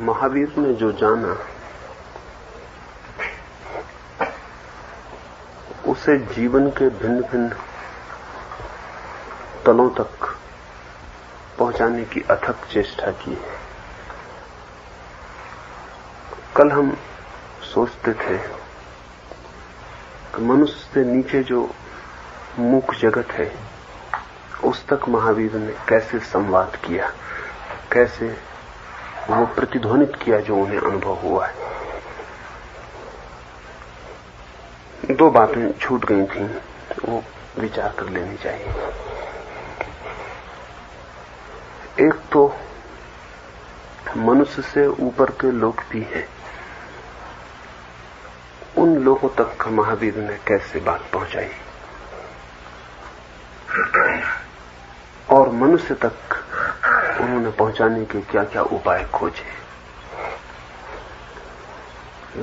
महावीर ने जो जाना उसे जीवन के भिन्न भिन्न तलों तक पहुंचाने की अथक चेष्टा की है। कल हम सोचते थे कि मनुष्य से नीचे जो मूक जगत है उस तक महावीर ने कैसे संवाद किया, कैसे वो प्रतिध्वनित किया जो उन्हें अनुभव हुआ है। दो बातें छूट गई थीं, वो विचार कर लेनी चाहिए। एक तो मनुष्य से ऊपर के लोग भी हैं, उन लोगों तक महावीर ने कैसे बात पहुंचाई और मनुष्य तक उन्होंने पहुंचाने के क्या क्या उपाय खोजे।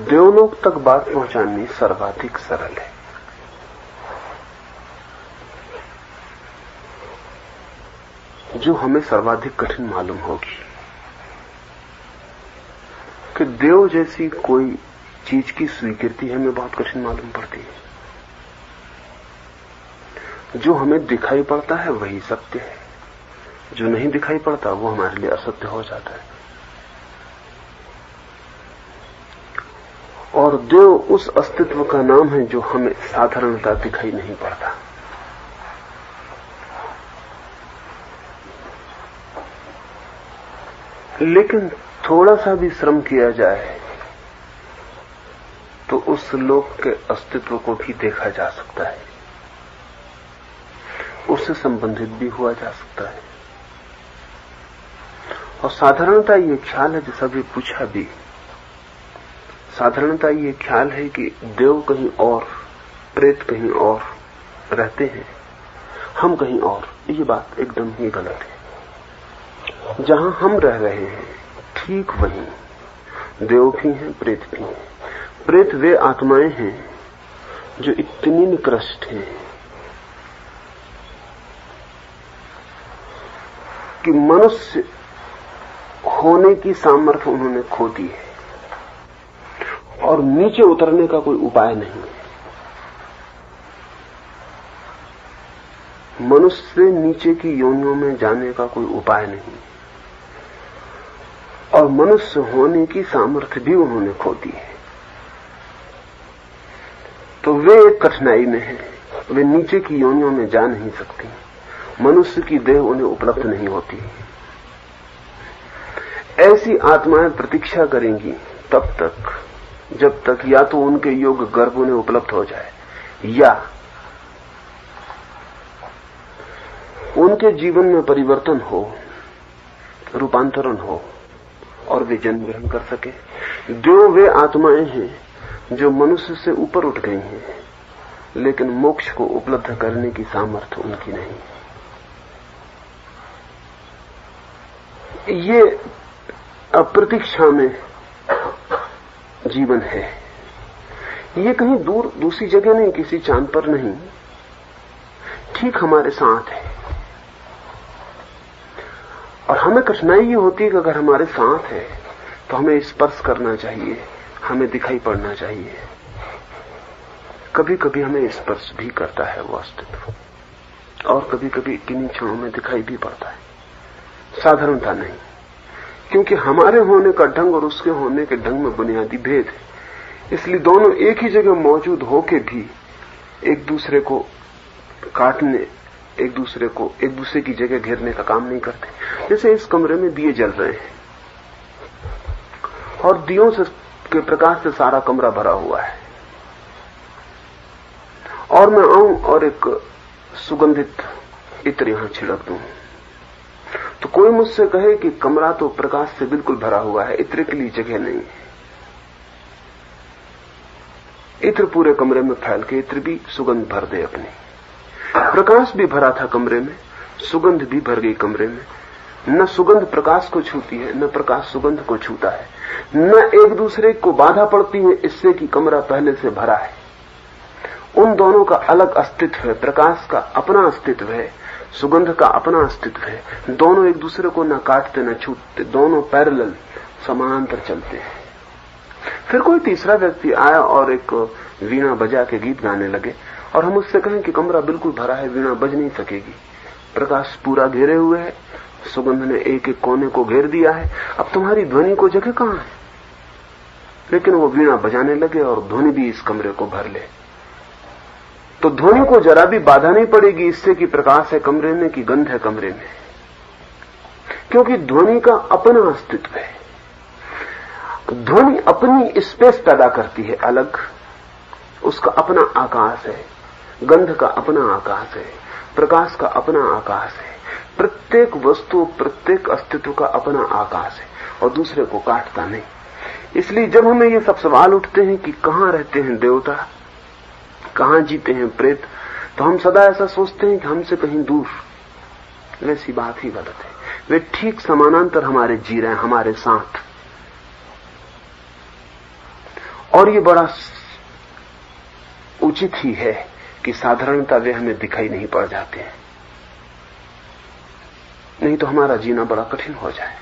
देवलोक तक बात पहुंचानी सर्वाधिक सरल है। जो हमें सर्वाधिक कठिन मालूम होगी कि देव जैसी कोई चीज की स्वीकृति हमें बहुत कठिन मालूम पड़ती है। जो हमें दिखाई पड़ता है वही सत्य है, जो नहीं दिखाई पड़ता वो हमारे लिए असत्य हो जाता है। और देव उस अस्तित्व का नाम है जो हमें साधारणता दिखाई नहीं पड़ता। लेकिन थोड़ा सा भी श्रम किया जाए तो उस लोक के अस्तित्व को भी देखा जा सकता है, उससे संबंधित भी हुआ जा सकता है। और साधारणता ये ख्याल है, जैसा भी पूछा भी, साधारणता ये ख्याल है कि देव कहीं और, प्रेत कहीं और रहते हैं, हम कहीं और। ये बात एकदम ही गलत है। जहां हम रह रहे हैं ठीक वहीं देव भी हैं, प्रेत भी हैं। प्रेत वे आत्माएं हैं जो इतनी निकृष्ट हैं कि मनुष्य होने की सामर्थ्य उन्होंने खो दी है और नीचे उतरने का कोई उपाय नहीं है। मनुष्य से नीचे की योनियों में जाने का कोई उपाय नहीं और मनुष्य होने की सामर्थ्य भी उन्होंने खो दी है। तो वे एक कठिनाई में हैं, वे नीचे की योनियों में जा नहीं सकती। मनुष्य की देह उन्हें उपलब्ध नहीं होती। ऐसी आत्माएं प्रतीक्षा करेंगी तब तक जब तक या तो उनके योग्य गर्भ उन्हें उपलब्ध हो जाए या उनके जीवन में परिवर्तन हो, रूपांतरण हो और वे जन्म ग्रहण कर सके। जो वे आत्माएं हैं जो मनुष्य से ऊपर उठ गई हैं, लेकिन मोक्ष को उपलब्ध करने की सामर्थ्य उनकी नहीं। ये अप्रतीक्षा में जीवन है। ये कहीं दूर दूसरी जगह नहीं, किसी चांद पर नहीं, ठीक हमारे साथ है। और हमें कठिनाई ये होती है कि अगर हमारे साथ है तो हमें स्पर्श करना चाहिए, हमें दिखाई पड़ना चाहिए। कभी कभी हमें स्पर्श भी करता है वो अस्तित्व और कभी कभी किन्हीं क्षणों में दिखाई भी पड़ता है। साधारणता नहीं, क्योंकि हमारे होने का ढंग और उसके होने के ढंग में बुनियादी भेद है। इसलिए दोनों एक ही जगह मौजूद होके भी एक दूसरे को काटने, एक दूसरे की जगह घेरने का काम नहीं करते। जैसे इस कमरे में दिए जल रहे हैं और दियों के प्रकाश से सारा कमरा भरा हुआ है और मैं आऊं और एक सुगंधित इत्र यहां छिड़क दूं तो कोई मुझसे कहे कि कमरा तो प्रकाश से बिल्कुल भरा हुआ है, इत्र के लिए जगह नहीं है। इत्र पूरे कमरे में फैल के इत्र भी सुगंध भर दे अपनी। प्रकाश भी भरा था कमरे में, सुगंध भी भर गई कमरे में। न सुगंध प्रकाश को छूती है, न प्रकाश सुगंध को छूता है, न एक दूसरे को बाधा पड़ती है इससे कि कमरा पहले से भरा है। उन दोनों का अलग अस्तित्व है। प्रकाश का अपना अस्तित्व है, सुगंध का अपना अस्तित्व है। दोनों एक दूसरे को न काटते न छूटते, दोनों पैरेलल समानांतर चलते हैं। फिर कोई तीसरा व्यक्ति आया और एक वीणा बजा के गीत गाने लगे और हम उससे कहें कि कमरा बिल्कुल भरा है, वीणा बज नहीं सकेगी, प्रकाश पूरा घेरे हुए है, सुगंध ने एक एक कोने को घेर दिया है, अब तुम्हारी ध्वनि को जगह कहां है। लेकिन वो वीणा बजाने लगे और ध्वनि भी इस कमरे को भर ले, तो ध्वनि को जरा भी बाधा नहीं पड़ेगी इससे कि प्रकाश है कमरे में कि गंध है कमरे में, क्योंकि ध्वनि का अपना अस्तित्व है। ध्वनि अपनी स्पेस पैदा करती है अलग, उसका अपना आकाश है, गंध का अपना आकाश है, प्रकाश का अपना आकाश है। प्रत्येक वस्तु, प्रत्येक अस्तित्व का अपना आकाश है और दूसरे को काटता नहीं। इसलिए जब हमें ये सब सवाल उठते हैं कि कहां रहते हैं देवता, कहां जीते हैं प्रेत, तो हम सदा ऐसा सोचते हैं कि हमसे कहीं दूर। वैसी बात ही गलत है। वे ठीक समानांतर हमारे जी रहे हैं, हमारे साथ। और ये बड़ा उचित ही है कि साधारणता वे हमें दिखाई नहीं पड़ जाते हैं, नहीं तो हमारा जीना बड़ा कठिन हो जाए।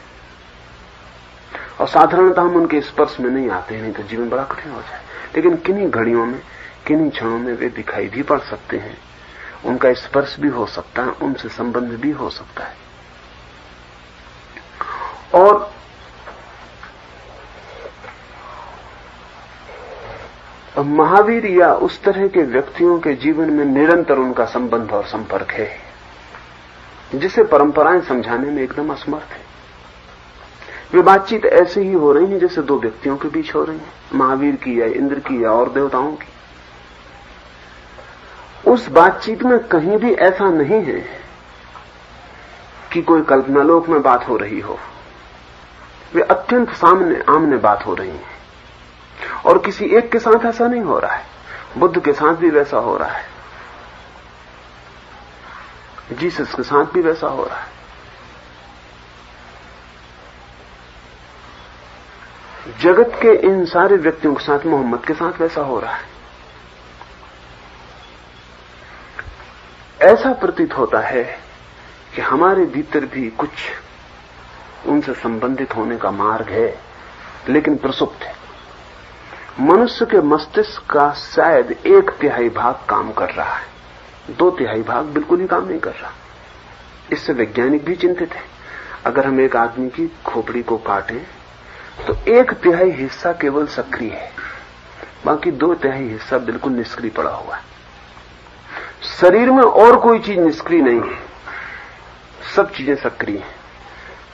और साधारणता हम उनके स्पर्श में नहीं आते हैं, नहीं तो जीवन बड़ा कठिन हो जाए। लेकिन किन्हीं घड़ियों में, किन्हीं क्षणों में वे दिखाई भी पड़ सकते हैं, उनका स्पर्श भी हो सकता है, उनसे संबंध भी हो सकता है। और महावीर या उस तरह के व्यक्तियों के जीवन में निरंतर उनका संबंध और संपर्क है, जिसे परंपराएं समझाने में एकदम असमर्थ है। वे बातचीत ऐसे ही हो रही है जैसे दो व्यक्तियों के बीच हो रही है, महावीर की या इंद्र की या और देवताओं की। उस बातचीत में कहीं भी ऐसा नहीं है कि कोई कल्पनालोक में बात हो रही हो। वे अत्यंत सामने आमने बात हो रही है। और किसी एक के साथ ऐसा नहीं हो रहा है, बुद्ध के साथ भी वैसा हो रहा है, जीसस के साथ भी वैसा हो रहा है। जगत के इन सारे व्यक्तियों के साथ मोहम्मद के साथ वैसा हो रहा है। ऐसा प्रतीत होता है कि हमारे भीतर भी कुछ उनसे संबंधित होने का मार्ग है, लेकिन प्रसुप्त है। मनुष्य के मस्तिष्क का शायद 1/3 भाग काम कर रहा है, 2/3 भाग बिल्कुल ही काम नहीं कर रहा। इससे वैज्ञानिक भी चिंतित है। अगर हम एक आदमी की खोपड़ी को काटें तो 1/3 हिस्सा केवल सक्रिय है, बाकी 2/3 हिस्सा बिल्कुल निष्क्रिय पड़ा हुआ है। शरीर में और कोई चीज निष्क्रिय नहीं है, सब चीजें सक्रिय हैं।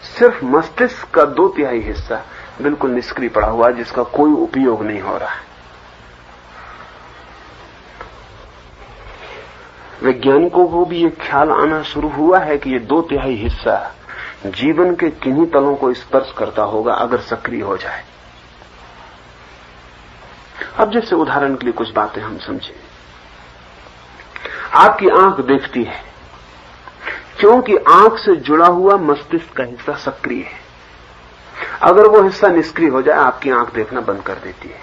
सिर्फ मस्तिष्क का 2/3 हिस्सा बिल्कुल निष्क्रिय पड़ा हुआ है, जिसका कोई उपयोग नहीं हो रहा है। वैज्ञानिकों को भी ये ख्याल आना शुरू हुआ है कि ये 2/3 हिस्सा जीवन के किन्हीं तलों को स्पर्श करता होगा अगर सक्रिय हो जाए। अब जैसे उदाहरण के लिए कुछ बातें हम समझें। आपकी आंख देखती है क्योंकि आंख से जुड़ा हुआ मस्तिष्क का हिस्सा सक्रिय है। अगर वो हिस्सा निष्क्रिय हो जाए, आपकी आंख देखना बंद कर देती है।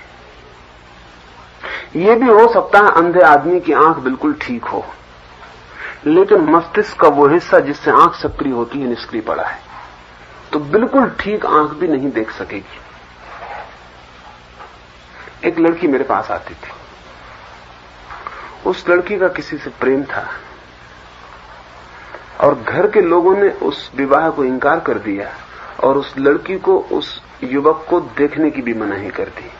यह भी हो सकता है अंधे आदमी की आंख बिल्कुल ठीक हो, लेकिन मस्तिष्क का वो हिस्सा जिससे आंख सक्रिय होती है निष्क्रिय पड़ा है, तो बिल्कुल ठीक आंख भी नहीं देख सकेगी। एक लड़की मेरे पास आती थी। उस लड़की का किसी से प्रेम था और घर के लोगों ने उस विवाह को इंकार कर दिया और उस लड़की को, उस युवक को देखने की भी मनाही कर दी।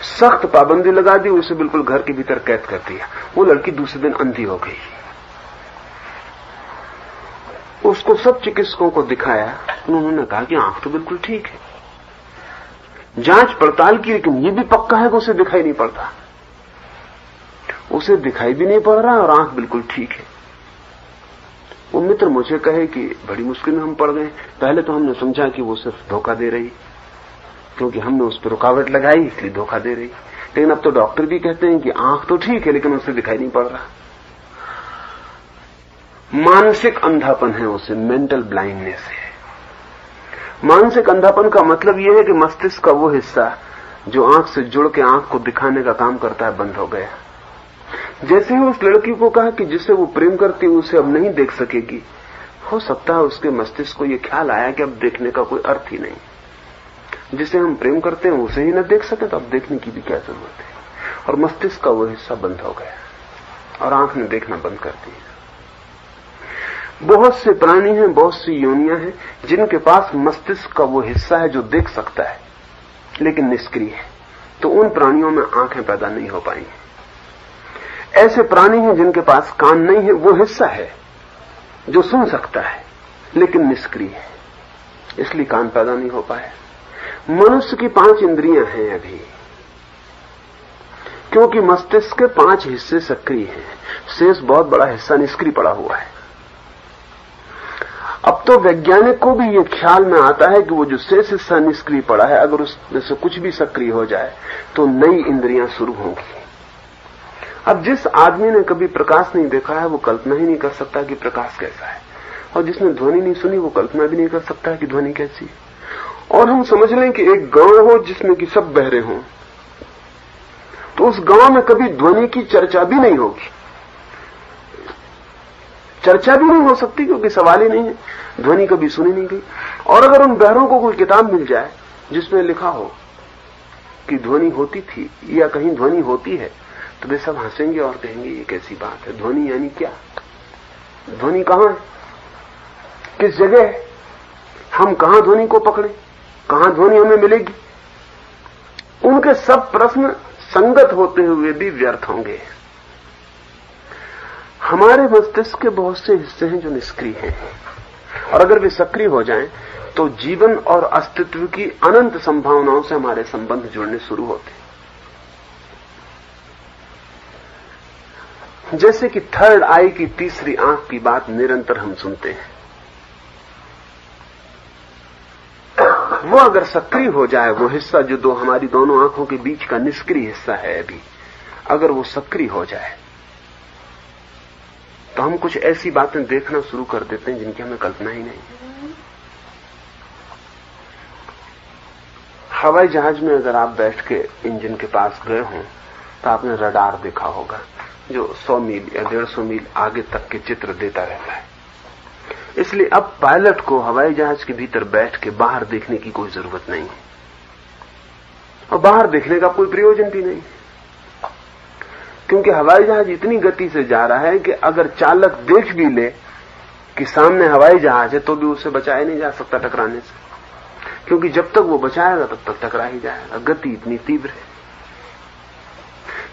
सख्त पाबंदी लगा दी, उसे बिल्कुल घर के भीतर कैद कर दिया। वो लड़की दूसरे दिन अंधी हो गई। उसको सब चिकित्सकों को दिखाया, उन्होंने कहा कि आंख तो बिल्कुल ठीक है। जांच पड़ताल की, लेकिन ये भी पक्का है कि उसे दिखाई नहीं पड़ता। उसे दिखाई भी नहीं पड़ रहा और आंख बिल्कुल ठीक है। वो मित्र मुझे कहे कि बड़ी मुश्किल में हम पड़ गए। पहले तो हमने समझा कि वो सिर्फ धोखा दे रही, क्योंकि हमने उस पर रुकावट लगाई इसलिए धोखा दे रही। लेकिन अब तो डॉक्टर भी कहते हैं कि आंख तो ठीक है लेकिन उसे दिखाई नहीं पड़ रहा। मानसिक अंधापन है, उसे मेंटल ब्लाइंडनेस है। मानसिक अंधापन का मतलब यह है कि मस्तिष्क का वो हिस्सा जो आंख से जुड़ के आंख को दिखाने का काम करता है बंद हो गया। जैसे ही उस लड़की को कहा कि जिसे वो प्रेम करती उसे अब नहीं देख सकेगी, हो सकता है उसके मस्तिष्क को यह ख्याल आया कि अब देखने का कोई अर्थ ही नहीं। जिसे हम प्रेम करते हैं उसे ही न देख सके तो अब देखने की भी क्या जरूरत है। और मस्तिष्क का वो हिस्सा बंद हो गया और आंख ने देखना बंद कर दिया। बहुत से प्राणी हैं, बहुत सी योनियां हैं जिनके पास मस्तिष्क का वो हिस्सा है जो देख सकता है लेकिन निष्क्रिय है, तो उन प्राणियों में आंखें पैदा नहीं हो पाएंगी। ऐसे प्राणी हैं जिनके पास कान नहीं है, वो हिस्सा है जो सुन सकता है लेकिन निष्क्रिय है, इसलिए कान पैदा नहीं हो पाए। मनुष्य की 5 इंद्रियां हैं अभी, क्योंकि मस्तिष्क के 5 हिस्से सक्रिय हैं, शेष बहुत बड़ा हिस्सा निष्क्रिय पड़ा हुआ है। अब तो वैज्ञानिक को भी यह ख्याल में आता है कि वो जो शेष हिस्सा निष्क्रिय पड़ा है, अगर उसमें से कुछ भी सक्रिय हो जाए तो नई इंद्रियां शुरू होंगी। अब जिस आदमी ने कभी प्रकाश नहीं देखा है वो कल्पना ही नहीं कर सकता कि प्रकाश कैसा है, और जिसने ध्वनि नहीं सुनी वो कल्पना भी नहीं कर सकता है कि ध्वनि कैसी है। और हम समझ लें कि एक गांव हो जिसमें कि सब बहरे हों, तो उस गांव में कभी ध्वनि की चर्चा भी नहीं होगी, चर्चा भी नहीं हो सकती क्योंकि सवाल ही नहीं है, ध्वनि कभी सुनी नहीं गई। और अगर उन बहरों को कोई किताब मिल जाए जिसमें लिखा हो कि ध्वनि होती थी या कहीं ध्वनि होती है, तो वे सब हंसेंगे और कहेंगे ये कैसी बात है, ध्वनि यानी क्या, ध्वनि कहां है, किस जगह है, हम कहां ध्वनि को पकड़े, कहां ध्वनि हमें मिलेगी। उनके सब प्रश्न संगत होते हुए भी व्यर्थ होंगे। हमारे मस्तिष्क के बहुत से हिस्से हैं जो निष्क्रिय हैं, और अगर वे सक्रिय हो जाएं तो जीवन और अस्तित्व की अनंत संभावनाओं से हमारे संबंध जुड़ने शुरू होते हैं। जैसे कि थर्ड आई की, तीसरी आंख की बात निरंतर हम सुनते हैं, वो अगर सक्रिय हो जाए, वो हिस्सा जो हमारी दोनों आंखों के बीच का निष्क्रिय हिस्सा है अभी, अगर वो सक्रिय हो जाए तो हम कुछ ऐसी बातें देखना शुरू कर देते हैं जिनकी हमें कल्पना ही नहीं। हवाई जहाज में अगर आप बैठ के इंजन के पास गए हों तो आपने रडार देखा होगा जो 100 मील या 150 मील आगे तक के चित्र देता रहता है। इसलिए अब पायलट को हवाई जहाज के भीतर बैठ के बाहर देखने की कोई जरूरत नहीं है, और बाहर देखने का कोई प्रयोजन भी नहीं, क्योंकि हवाई जहाज इतनी गति से जा रहा है कि अगर चालक देख भी ले कि सामने हवाई जहाज है तो भी उसे बचाया नहीं जा सकता टकराने से, क्योंकि जब तक वो बचाएगा तब तक टकरा ही जाएगा, गति इतनी तीव्र है।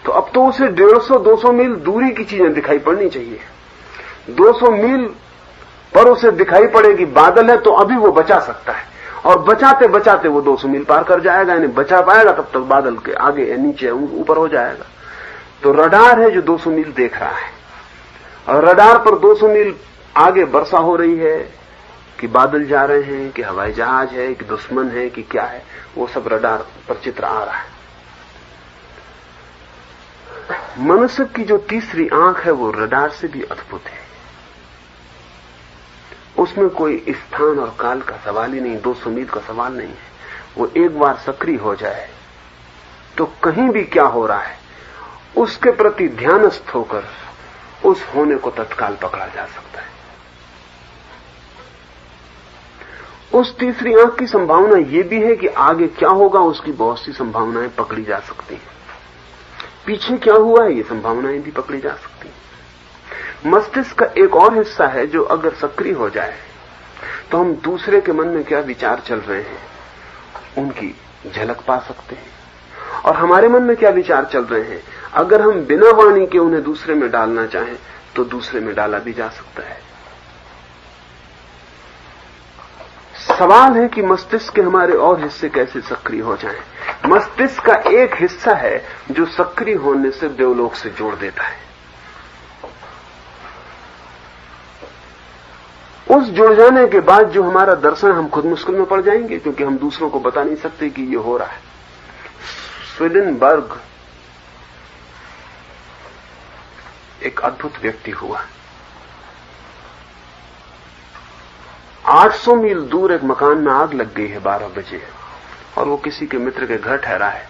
तो अब तो उसे 150-200 मील दूरी की चीजें दिखाई पड़नी चाहिए। 200 मील पर उसे दिखाई पड़ेगी बादल है तो अभी वो बचा सकता है, और बचाते बचाते वो 200 मील पार कर जाएगा, यानी बचा पाएगा तब तक बादल के आगे या नीचे ऊपर हो जाएगा। तो रडार है जो 200 मील देख रहा है, और रडार पर 200 मील आगे वर्षा हो रही है कि बादल जा रहे हैं, कि हवाई जहाज है, कि दुश्मन है, कि क्या है, वो सब रडार पर चित्र आ रहा है। मनुष्य की जो तीसरी आंख है वो रडार से भी अद्भुत है। उसमें कोई स्थान और काल का सवाल ही नहीं, 200 मील का सवाल नहीं है। वो एक बार सक्रिय हो जाए तो कहीं भी क्या हो रहा है उसके प्रति ध्यानस्थ होकर उस होने को तत्काल पकड़ा जा सकता है। उस तीसरी आंख की संभावना यह भी है कि आगे क्या होगा उसकी बहुत सी संभावनाएं पकड़ी जा सकती हैं, पीछे क्या हुआ है ये संभावनाएं भी पकड़ी जा सकती हैं। मस्तिष्क का एक और हिस्सा है जो अगर सक्रिय हो जाए तो हम दूसरे के मन में क्या विचार चल रहे हैं उनकी झलक पा सकते हैं, और हमारे मन में क्या विचार चल रहे हैं अगर हम बिना वाणी के उन्हें दूसरे में डालना चाहें तो दूसरे में डाला भी जा सकता है। सवाल है कि मस्तिष्क के हमारे और हिस्से कैसे सक्रिय हो जाएं। मस्तिष्क का एक हिस्सा है जो सक्रिय होने से देवलोक से जोड़ देता है। उस जुड़ जाने के बाद जो हमारा दर्शन, हम खुद मुश्किल में पड़ जाएंगे क्योंकि हम दूसरों को बता नहीं सकते कि ये हो रहा है। स्वीडनबर्ग एक अद्भुत व्यक्ति हुआ। 800 मील दूर एक मकान में आग लग गई है 12 बजे, और वो किसी के मित्र के घर ठहरा है,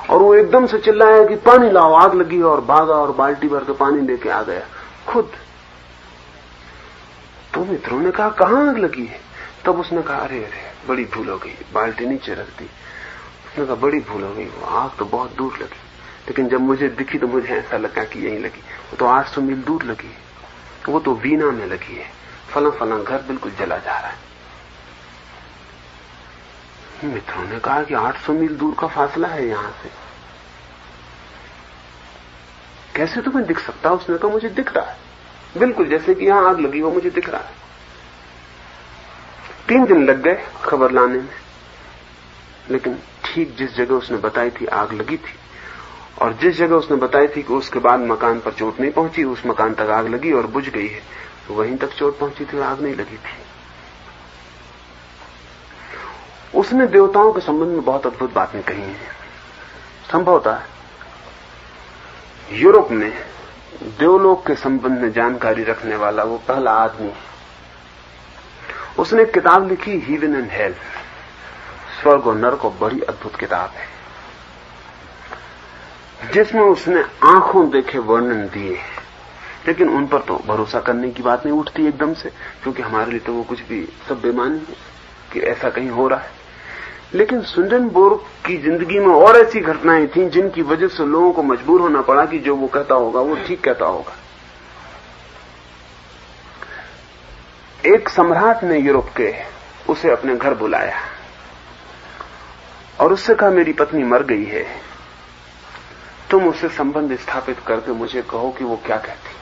और वो एकदम से चिल्लाया कि पानी लाओ, आग लगी, और भागा और बाल्टी भर के पानी लेके आ गया खुद। तो मित्रों ने कहा कहां आग लगी है? तब उसने कहा अरे अरे बड़ी भूल हो गई, बाल्टी नीचे रख दी। उसने कहा बड़ी भूल हो गई, वो आग तो बहुत दूर लगी, लेकिन जब मुझे दिखी तो मुझे ऐसा लगा कि यहीं लगी। वो तो 800 मील दूर लगी है, वो तो वीना में लगी है, फला फला घर बिल्कुल जला जा रहा है। मित्रों ने कहा कि 800 मील दूर का फासला है यहां से, कैसे तुम्हें दिख सकता? उसने कहा मुझे दिख रहा है, बिल्कुल जैसे कि यहां आग लगी हो मुझे दिख रहा है। 3 दिन लग गए खबर लाने में, लेकिन ठीक जिस जगह उसने बताई थी आग लगी थी, और जिस जगह उसने बताई थी कि उसके बाद मकान पर चोट नहीं पहुंची, उस मकान तक आग लगी और बुझ गई है, तो वहीं तक चोट पहुंची थी और आग नहीं लगी थी। उसने देवताओं के संबंध में बहुत अद्भुत बातें कही हैं। संभवतः यूरोप में देवलोक के संबंध में जानकारी रखने वाला वो पहला आदमी। उसने एक किताब लिखी हेवन एंड हेल, स्वर्ग और नरक, बड़ी अद्भुत किताब है, जिसमें उसने आंखों देखे वर्णन दिए, लेकिन उन पर तो भरोसा करने की बात नहीं उठती एकदम से, क्योंकि हमारे लिए तो वो कुछ भी सब बेमानी है कि ऐसा कहीं हो रहा है। लेकिन सुंडनबर्ग की जिंदगी में और ऐसी घटनाएं थीं जिनकी वजह से लोगों को मजबूर होना पड़ा कि जो वो कहता होगा वो ठीक कहता होगा। एक सम्राट ने यूरोप के उसे अपने घर बुलाया और उससे कहा मेरी पत्नी मर गई है, तुम उससे संबंध स्थापित करके मुझे कहो कि वो क्या कहती।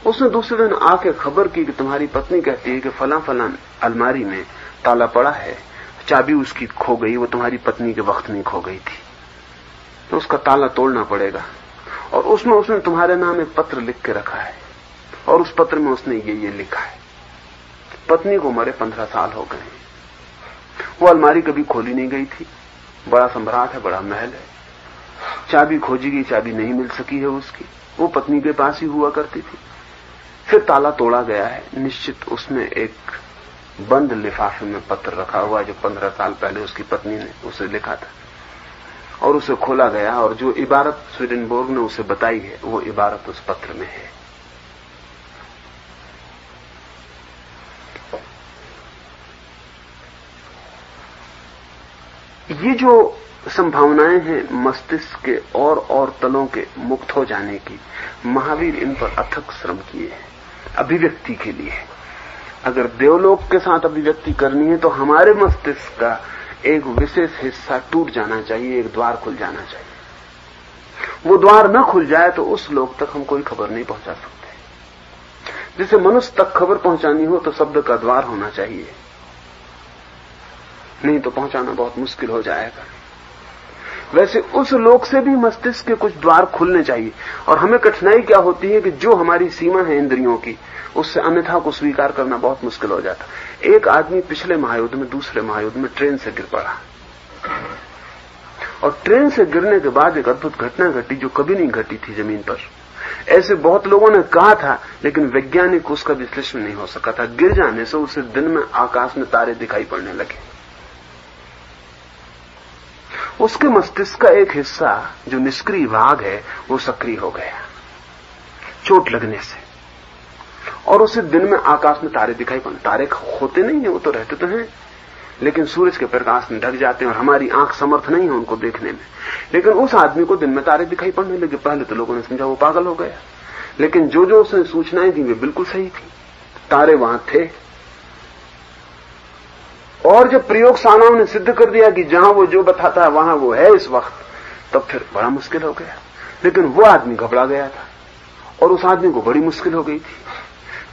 उसने दूसरे दिन आके खबर की कि तुम्हारी पत्नी कहती है कि फला फला अलमारी में ताला पड़ा है, चाबी उसकी खो गई, वो तुम्हारी पत्नी के वक्त नहीं खो गई थी, तो उसका ताला तोड़ना पड़ेगा। और उसमें उसने तुम्हारे नाम एक पत्र लिख के रखा है, और उस पत्र में उसने ये लिखा है, पत्नी को मरे 15 साल हो गए, वो अलमारी कभी खोली नहीं गई थी, बड़ा सम्राट है, बड़ा महल है, चाबी खोजी गई, चाबी नहीं मिल सकी है उसकी, वो पत्नी के पास ही हुआ करती थी। फिर ताला तोड़ा गया है, निश्चित उसमें एक बंद लिफाफे में पत्र रखा हुआ जो 15 साल पहले उसकी पत्नी ने उसे लिखा था, और उसे खोला गया, और जो इबारत स्वीडनबर्ग ने उसे बताई है वो इबारत उस पत्र में है। ये जो संभावनाएं हैं मस्तिष्क के और तलों के मुक्त हो जाने की, महावीर इन पर अथक श्रम किए हैं अभिव्यक्ति के लिए। अगर देवलोक के साथ अभिव्यक्ति करनी है तो हमारे मस्तिष्क का एक विशेष हिस्सा टूट जाना चाहिए, एक द्वार खुल जाना चाहिए। वो द्वार न खुल जाए तो उस लोक तक हम कोई खबर नहीं पहुंचा सकते। जैसे मनुष्य तक खबर पहुंचानी हो तो शब्द का द्वार होना चाहिए, नहीं तो पहुंचाना बहुत मुश्किल हो जाएगा। वैसे उस लोक से भी मस्तिष्क के कुछ द्वार खुलने चाहिए। और हमें कठिनाई क्या होती है कि जो हमारी सीमा है इंद्रियों की, उससे अन्यथा को स्वीकार करना बहुत मुश्किल हो जाता। एक आदमी पिछले महायुद्ध में, दूसरे महायुद्ध में ट्रेन से गिर पड़ा, और ट्रेन से गिरने के बाद एक अद्भुत घटना घटी जो कभी नहीं घटी थी जमीन पर। ऐसे बहुत लोगों ने कहा था, लेकिन वैज्ञानिक उसका विश्लेषण नहीं हो सका था। गिर जाने से उसे दिन में आकाश में तारे दिखाई पड़ने लगे। उसके मस्तिष्क का एक हिस्सा जो निष्क्रिय भाग है वो सक्रिय हो गया चोट लगने से, और उसे दिन में आकाश में तारे दिखाई पड़ने। तारे होते नहीं है, वो तो रहते तो हैं, लेकिन सूरज के प्रकाश में ढक जाते हैं और हमारी आंख समर्थ नहीं है उनको देखने में। लेकिन उस आदमी को दिन में तारे दिखाई पड़ने लगे। पहले तो लोगों ने समझा वो पागल हो गया, लेकिन जो जो उसने सूचनाएं दी वे बिल्कुल सही थी। तारे वहां थे, और जब प्रयोगशालाओं ने सिद्ध कर दिया कि जहां वो जो बताता है वहां वो है इस वक्त, तब फिर बड़ा मुश्किल हो गया। लेकिन वो आदमी घबरा गया था और उस आदमी को बड़ी मुश्किल हो गई थी,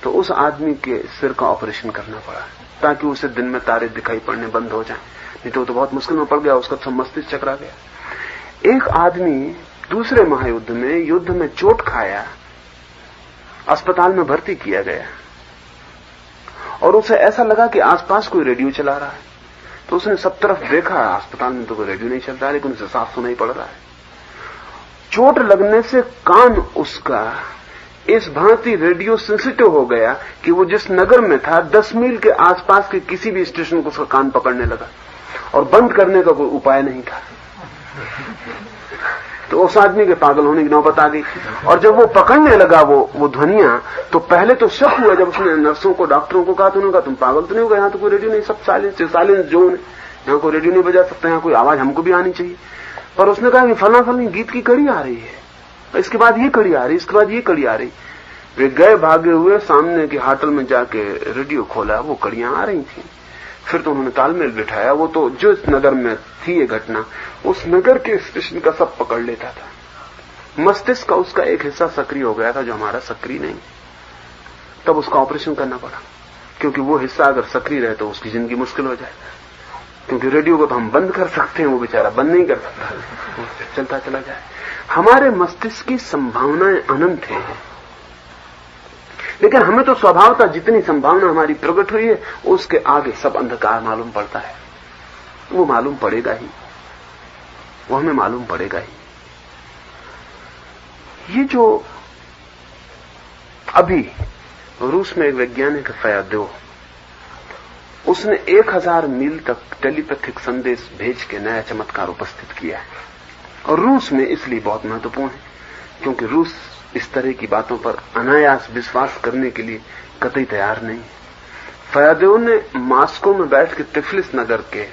तो उस आदमी के सिर का ऑपरेशन करना पड़ा ताकि उसे दिन में तारे दिखाई पड़ने बंद हो जाएं, नहीं तो बहुत मुश्किल में पड़ गया, उसका सब मस्तिष्क चकरा गया। एक आदमी दूसरे महायुद्ध में युद्ध में चोट खाया, अस्पताल में भर्ती किया गया, और उसे ऐसा लगा कि आसपास कोई रेडियो चला रहा है, तो उसने सब तरफ देखा, अस्पताल में तो कोई रेडियो नहीं चल रहा है, लेकिन उसे साफ सुनाई पड़ रहा है। चोट लगने से कान उसका इस भांति रेडियो सेंसिटिव हो गया कि वो जिस नगर में था 10 मील के आसपास के किसी भी स्टेशन को उसका कान पकड़ने लगा, और बंद करने का कोई उपाय नहीं था। तो उस आदमी के पागल होने की नौबत आ गई। और जब वो पकड़ने लगा वो ध्वनियां, तो पहले तो शक हुआ। जब उसने नर्सों को, डॉक्टरों को कहा तो उन्होंने कहा तुम पागल तो नहीं हो गए, यहां तो कोई रेडियो नहीं, सब साइलेंस जोन है, यहां कोई रेडियो नहीं बजा सकता, यहां कोई आवाज हमको भी आनी चाहिए। पर उसने कहा कि फला गीत की कड़ी आ रही है, इसके बाद ये कड़ी आ रही, इसके बाद ये कड़ी आ रही। वे गए भागे हुए, सामने के होटल में जाके रेडियो खोला, वो कड़ियां आ रही थी। फिर तो उन्होंने तालमेल बिठाया। वो तो जो इस नगर में थी ये घटना, उस नगर के स्टेशन का सब पकड़ लेता था। मस्तिष्क का उसका एक हिस्सा सक्रिय हो गया था जो हमारा सक्रिय नहीं। तब उसका ऑपरेशन करना पड़ा, क्योंकि वो हिस्सा अगर सक्रिय रहे तो उसकी जिंदगी मुश्किल हो जाए। क्योंकि रेडियो को तो हम बंद कर सकते हैं, वो बेचारा बंद नहीं कर सकता, वो चलता चला जाए। हमारे मस्तिष्क की संभावनाएं अनंत हैं, लेकिन हमें तो स्वभावतः जितनी संभावना हमारी प्रकट हुई है उसके आगे सब अंधकार मालूम पड़ता है। वो मालूम पड़ेगा ही, वो हमें मालूम पड़ेगा ही। ये जो अभी रूस में एक वैज्ञानिक फयादेव, उसने 1000 मील तक टेलीपैथिक संदेश भेज के नया चमत्कार उपस्थित किया है। और रूस में इसलिए बहुत महत्वपूर्ण है क्योंकि रूस इस तरह की बातों पर अनायास विश्वास करने के लिए कतई तैयार नहीं। फयादेव ने मॉस्को में बैठ के तिफलिस नगर के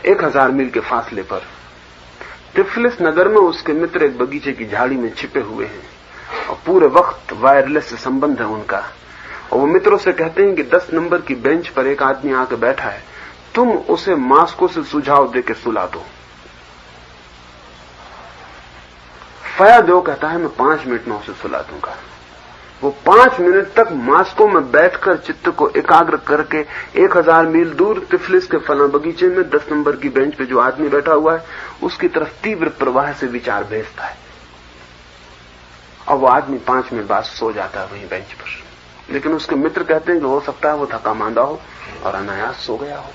1000 मील के फासले पर, तिफलिस नगर में उसके मित्र एक बगीचे की झाड़ी में छिपे हुए हैं और पूरे वक्त वायरलेस से संबंध है उनका। और वो मित्रों से कहते हैं कि 10 नंबर की बेंच पर एक आदमी आके बैठा है, तुम उसे मॉस्को से सुझाव देके सुला दो। फयादेव कहता है मैं 5 मिनट में उसे सुला दूंगा। वो 5 मिनट तक मॉस्को में बैठकर चित्त को एकाग्र करके 1000 मील दूर तिफलिस के फला बगीचे में 10 नंबर की बेंच पे जो आदमी बैठा हुआ है उसकी तरफ तीव्र प्रवाह से विचार भेजता है। और वो आदमी 5 मिनट बाद सो जाता है वहीं बेंच पर। लेकिन उसके मित्र कहते हैं कि हो सकता है वो थका मांदा हो और अनायास सो गया हो।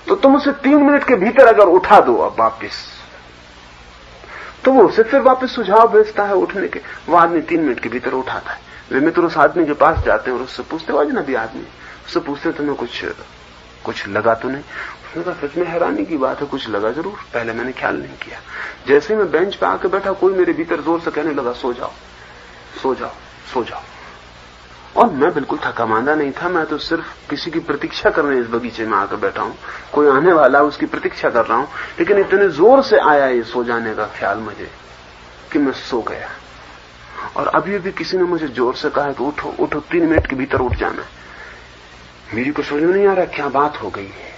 तो तुम उसे 3 मिनट के भीतर अगर उठा दो अब वापिस, तो वो उसे फिर वापस सुझाव भेजता है उठने के। वो आदमी 3 मिनट के भीतर उठाता है। वे मित्र उस आदमी के पास जाते हैं और उससे पूछते हो अजनबी आदमी, उससे पूछते तुम्हें कुछ लगा तो नहीं? उसने कहा सच में हैरानी की बात है, कुछ लगा जरूर, पहले मैंने ख्याल नहीं किया। जैसे मैं बेंच पे आके बैठा कोई मेरे भीतर जोर से कहने लगा सो जाओ सो जाओ सो जाओ। और मैं बिल्कुल थका मांदा नहीं था, मैं तो सिर्फ किसी की प्रतीक्षा करने इस बगीचे में आकर बैठा हूं, कोई आने वाला उसकी प्रतीक्षा कर रहा हूं। लेकिन इतने जोर से आया ये सो जाने का ख्याल मुझे कि मैं सो गया। और अभी भी किसी ने मुझे जोर से कहा कि उठो उठो, 3 मिनट के भीतर उठ जाना। मेरी को समझ में नहीं आ रहा क्या बात हो गई है।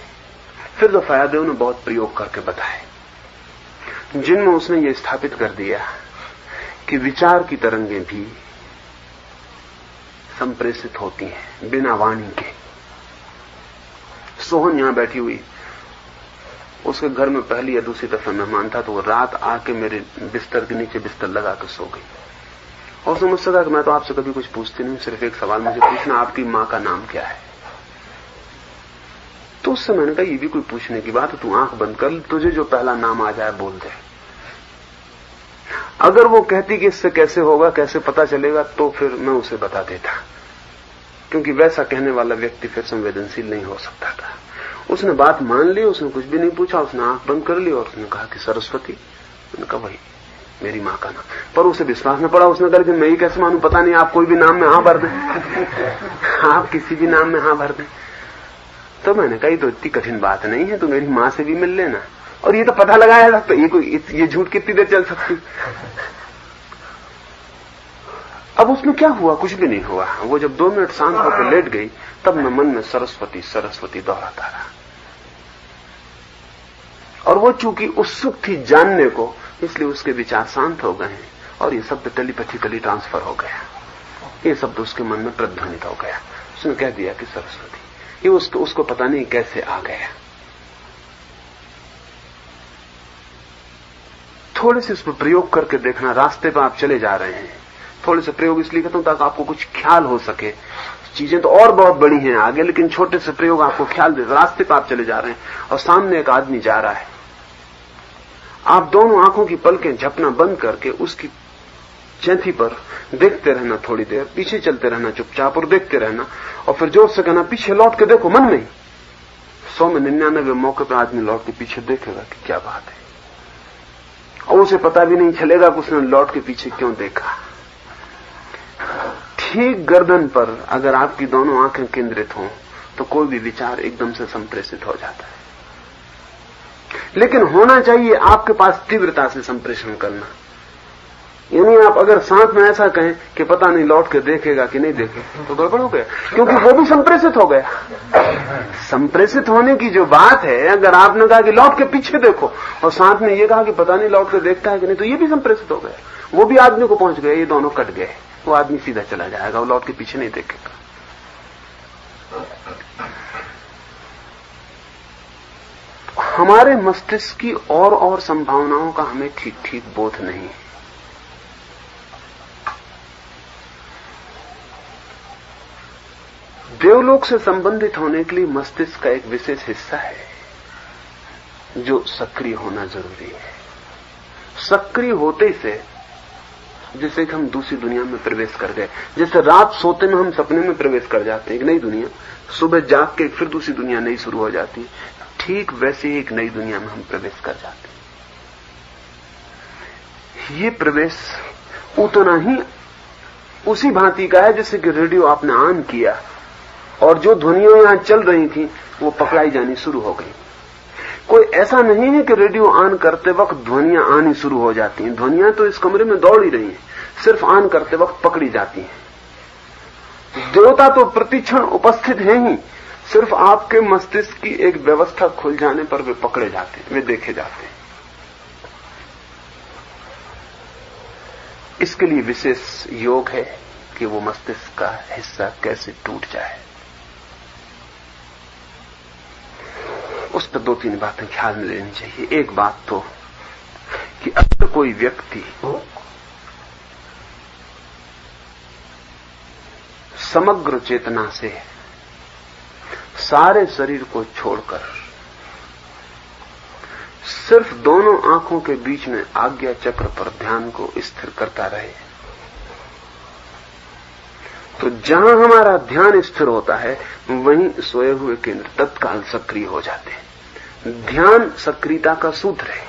फिर तो फयादेव ने बहुत प्रयोग करके बताए, जिनमें उसने ये स्थापित कर दिया कि विचार की तरंगें भी संप्रेषित होती हैं बिना वाणी के। सोहन यहां बैठी हुई, उसके घर में पहली या दूसरी दफा मेहमान था, तो वो रात आके मेरे बिस्तर के नीचे बिस्तर लगा के सो गई। और उसने मुझसे कहा कि मैं तो आपसे कभी कुछ पूछती नहीं, सिर्फ एक सवाल मुझे पूछना, आपकी मां का नाम क्या है? तो उससे मैंने कहा ये भी कोई पूछने की बात है, तू आंख बंद कर, तुझे जो पहला नाम आ जाए बोल दे। अगर वो कहती कि इससे कैसे होगा, कैसे पता चलेगा, तो फिर मैं उसे बता देता, क्योंकि वैसा कहने वाला व्यक्ति फिर संवेदनशील नहीं हो सकता था। उसने बात मान ली, उसने कुछ भी नहीं पूछा, उसने आंख बंद कर ली और उसने कहा कि सरस्वती। मैंने कहा वही मेरी मां का नाम। पर उसे विश्वास न पड़ा। उसने कहा कि मैं ही कैसे मानूं, पता नहीं, आप कोई भी नाम में हां भर दें आप किसी भी नाम में हां भर दें। तो मैंने कहा ये तो इतनी कठिन बात नहीं है, तो मेरी मां से भी मिल लेना, और ये तो पता लगाया था, तो ये झूठ कितनी देर चल सकती। अब उसमें क्या हुआ? कुछ भी नहीं हुआ। वो जब 2 मिनट शांत होकर लेट गई, तब मैं मन में सरस्वती सरस्वती दोहराता रहा। और वो चूंकि उत्सुक थी जानने को, इसलिए उसके विचार शांत हो गए और ये शब्द टेलीपैथिकली ट्रांसफर हो गया। ये शब्द उसके मन में प्रतिध्वनित हो गया। उसने कह दिया कि सरस्वती। ये उसको पता नहीं कैसे आ गया। थोड़े से इस पर प्रयोग करके देखना। रास्ते पर आप चले जा रहे हैं, थोड़े से प्रयोग इसलिए करता हूं ताकि आपको कुछ ख्याल हो सके। चीजें तो और बहुत बड़ी हैं आगे, लेकिन छोटे से प्रयोग आपको ख्याल दे। रास्ते पर आप चले जा रहे हैं और सामने एक आदमी जा रहा है। आप दोनों आंखों की पलकें झपना बंद करके उसकी चैथी पर देखते रहना, थोड़ी देर पीछे चलते रहना चुपचाप और देखते रहना, और फिर जोर से कहना पीछे लौट के देखो, मन में 100 में 99 मौके पर आदमी लौट के पीछे देखेगा कि क्या बात है, और उसे पता भी नहीं चलेगा कि उसने लौट के पीछे क्यों देखा। ठीक गर्दन पर अगर आपकी दोनों आंखें केंद्रित हों तो कोई भी विचार एकदम से संप्रेषित हो जाता है। लेकिन होना चाहिए आपके पास तीव्रता से संप्रेषण करना। यानी आप अगर साथ में ऐसा कहें कि पता नहीं लौट के देखेगा कि नहीं देखेगा तो गड़बड़ हो गया, क्योंकि वो भी संप्रेषित हो गया। संप्रेषित होने की जो बात है, अगर आपने कहा कि लौट के पीछे देखो और साथ में ये कहा कि पता नहीं लौट के देखता है कि नहीं, तो ये भी संप्रेषित हो गया। वो भी आदमी को पहुंच गए, ये दोनों कट गए। वो आदमी सीधा चला जाएगा, वो लौट के पीछे नहीं देखेगा। हमारे मस्तिष्क की और संभावनाओं का हमें ठीक ठीक बोध नहीं है। देवलोक से संबंधित होने के लिए मस्तिष्क का एक विशेष हिस्सा है जो सक्रिय होना जरूरी है। सक्रिय होते से जैसे कि हम दूसरी दुनिया में प्रवेश कर गए, जैसे रात सोते में हम सपने में प्रवेश कर जाते हैं एक नई दुनिया, सुबह जाग के फिर दूसरी दुनिया नई शुरू हो जाती है, ठीक वैसे ही एक नई दुनिया में हम प्रवेश कर जाते हैं। ये प्रवेश उतना ही उसी भांति का है जैसे कि रेडियो आपने ऑन किया और जो ध्वनियां यहां चल रही थी वो पकड़ाई जानी शुरू हो गई। कोई ऐसा नहीं है कि रेडियो ऑन करते वक्त ध्वनियां आनी शुरू हो जाती हैं। ध्वनियां तो इस कमरे में दौड़ ही रही हैं, सिर्फ ऑन करते वक्त पकड़ी जाती हैं। देवता तो प्रतिक्षण उपस्थित हैं ही, सिर्फ आपके मस्तिष्क की एक व्यवस्था खुल जाने पर वे पकड़े जाते हैं, वे देखे जाते हैं। इसके लिए विशेष योग है कि वो मस्तिष्क का हिस्सा कैसे टूट जाए। उस पर 2-3 बातें ख्याल में लेनी चाहिए। एक बात तो कि अगर कोई व्यक्ति समग्र चेतना से सारे शरीर को छोड़कर सिर्फ दोनों आंखों के बीच में आज्ञा चक्र पर ध्यान को स्थिर करता रहे, तो जहां हमारा ध्यान स्थिर होता है वहीं सोए हुए केंद्र तत्काल सक्रिय हो जाते हैं। ध्यान सक्रियता का सूत्र है।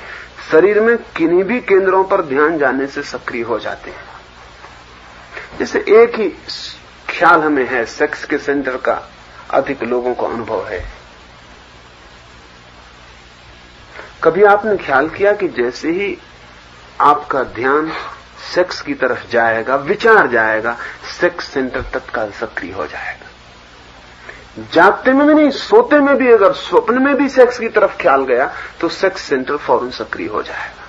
शरीर में किन्हीं भी केंद्रों पर ध्यान जाने से सक्रिय हो जाते हैं। जैसे एक ही ख्याल हमें है, सेक्स के सेंटर का अधिक लोगों को अनुभव है। कभी आपने ख्याल किया कि जैसे ही आपका ध्यान सेक्स की तरफ जाएगा, विचार जाएगा, सेक्स सेंटर तत्काल सक्रिय हो जाएगा। जागते में भी नहीं, सोते में भी अगर स्वप्न में भी सेक्स की तरफ ख्याल गया तो सेक्स सेंटर फौरन सक्रिय हो जाएगा।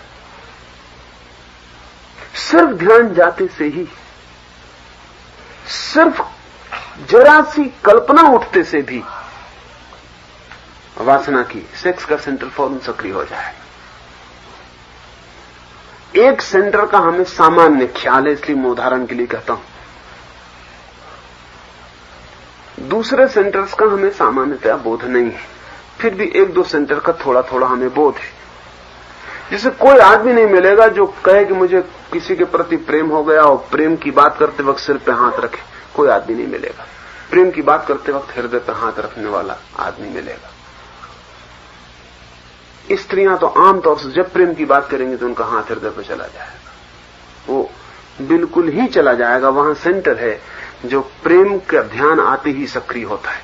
सिर्फ ध्यान जाते से ही, सिर्फ जरा सी कल्पना उठते से भी वासना की सेक्स का सेंटर फौरन सक्रिय हो जाएगा। एक सेंटर का हमें सामान्य ख्याल है, इसलिए मैं उदाहरण के लिए कहता हूं। दूसरे सेंटर्स का हमें सामान्यतया बोध नहीं है, फिर भी 1-2 सेंटर का थोड़ा थोड़ा हमें बोध है। जैसे कोई आदमी नहीं मिलेगा जो कहे कि मुझे किसी के प्रति प्रेम हो गया और प्रेम की बात करते वक्त सिर पे हाथ रखे, कोई आदमी नहीं मिलेगा। प्रेम की बात करते वक्त हृदय पे हाथ रखने वाला आदमी मिलेगा। स्त्रियां तो आमतौर से जब प्रेम की बात करेंगी तो उनका हाथ हृदय पे चला जाएगा, वो बिल्कुल ही चला जाएगा। वहां सेंटर है जो प्रेम का ध्यान आते ही सक्रिय होता है।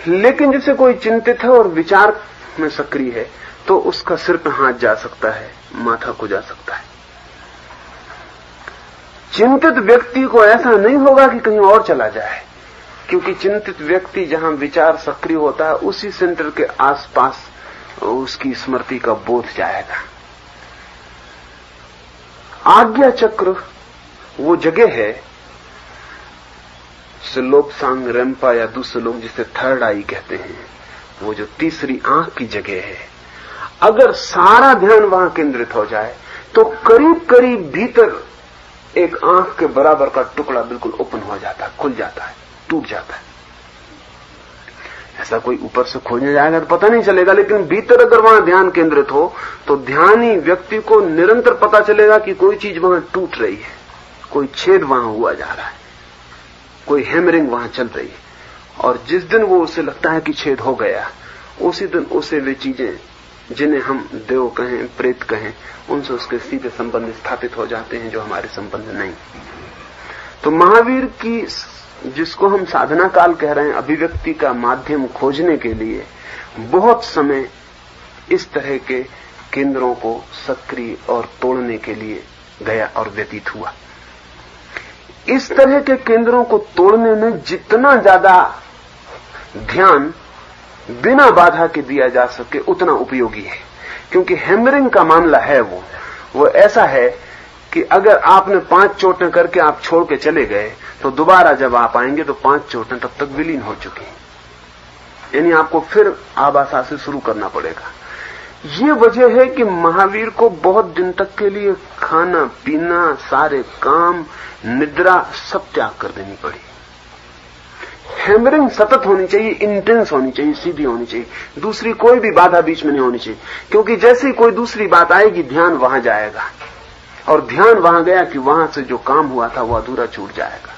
लेकिन जैसे कोई चिंतित है और विचार में सक्रिय है तो उसका सिर पे हाथ जा सकता है, माथा को जा सकता है। चिंतित व्यक्ति को ऐसा नहीं होगा कि कहीं और चला जाए, क्योंकि चिंतित व्यक्ति जहां विचार सक्रिय होता है उसी सेंटर के आसपास उसकी स्मृति का बोध जाएगा। आज्ञा चक्र वो जगह है, लोब्सांग रेम्पा या दूसरे लोग जिसे थर्ड आई कहते हैं, वो जो तीसरी आंख की जगह है। अगर सारा ध्यान वहां केंद्रित हो जाए तो करीब करीब भीतर एक आंख के बराबर का टुकड़ा बिल्कुल ओपन हो जाता है, खुल जाता है, टूट जाता है। ऐसा कोई ऊपर से खोजने जाएगा तो पता नहीं चलेगा, लेकिन भीतर अगर वहां ध्यान केंद्रित हो तो ध्यानी व्यक्ति को निरंतर पता चलेगा कि कोई चीज वहां टूट रही है, कोई छेद वहां हुआ जा रहा है, कोई हैमरिंग वहां चल रही है। और जिस दिन वो उसे लगता है कि छेद हो गया, उसी दिन उसे वे चीजें जिन्हें हम देव कहें, प्रेत कहें, उनसे उसके सीधे संबंध स्थापित हो जाते हैं जो हमारे संबंध नहीं। तो महावीर की, जिसको हम साधना काल कह रहे हैं, अभिव्यक्ति का माध्यम खोजने के लिए बहुत समय इस तरह के केंद्रों को सक्रिय और तोड़ने के लिए गया और व्यतीत हुआ। इस तरह के केंद्रों को तोड़ने में जितना ज्यादा ध्यान बिना बाधा के दिया जा सके उतना उपयोगी है, क्योंकि हैमरिंग का मामला है वो ऐसा है कि अगर आपने 5 चोटें करके आप छोड़ के चले गए तो दोबारा जब आप आएंगे तो 5 चोटें तब तक विलीन हो चुकी, यानी आपको फिर आबासा से शुरू करना पड़ेगा। ये वजह है कि महावीर को बहुत दिन तक के लिए खाना पीना, सारे काम, निद्रा सब त्याग कर देनी पड़ी। हैमरिंग सतत होनी चाहिए, इंटेंस होनी चाहिए, सीधी होनी चाहिए, दूसरी कोई भी बाधा बीच में नहीं होनी चाहिए, क्योंकि जैसे ही कोई दूसरी बात आएगी ध्यान वहां जाएगा, और ध्यान वहां गया कि वहां से जो काम हुआ था वो अधूरा छूट जाएगा।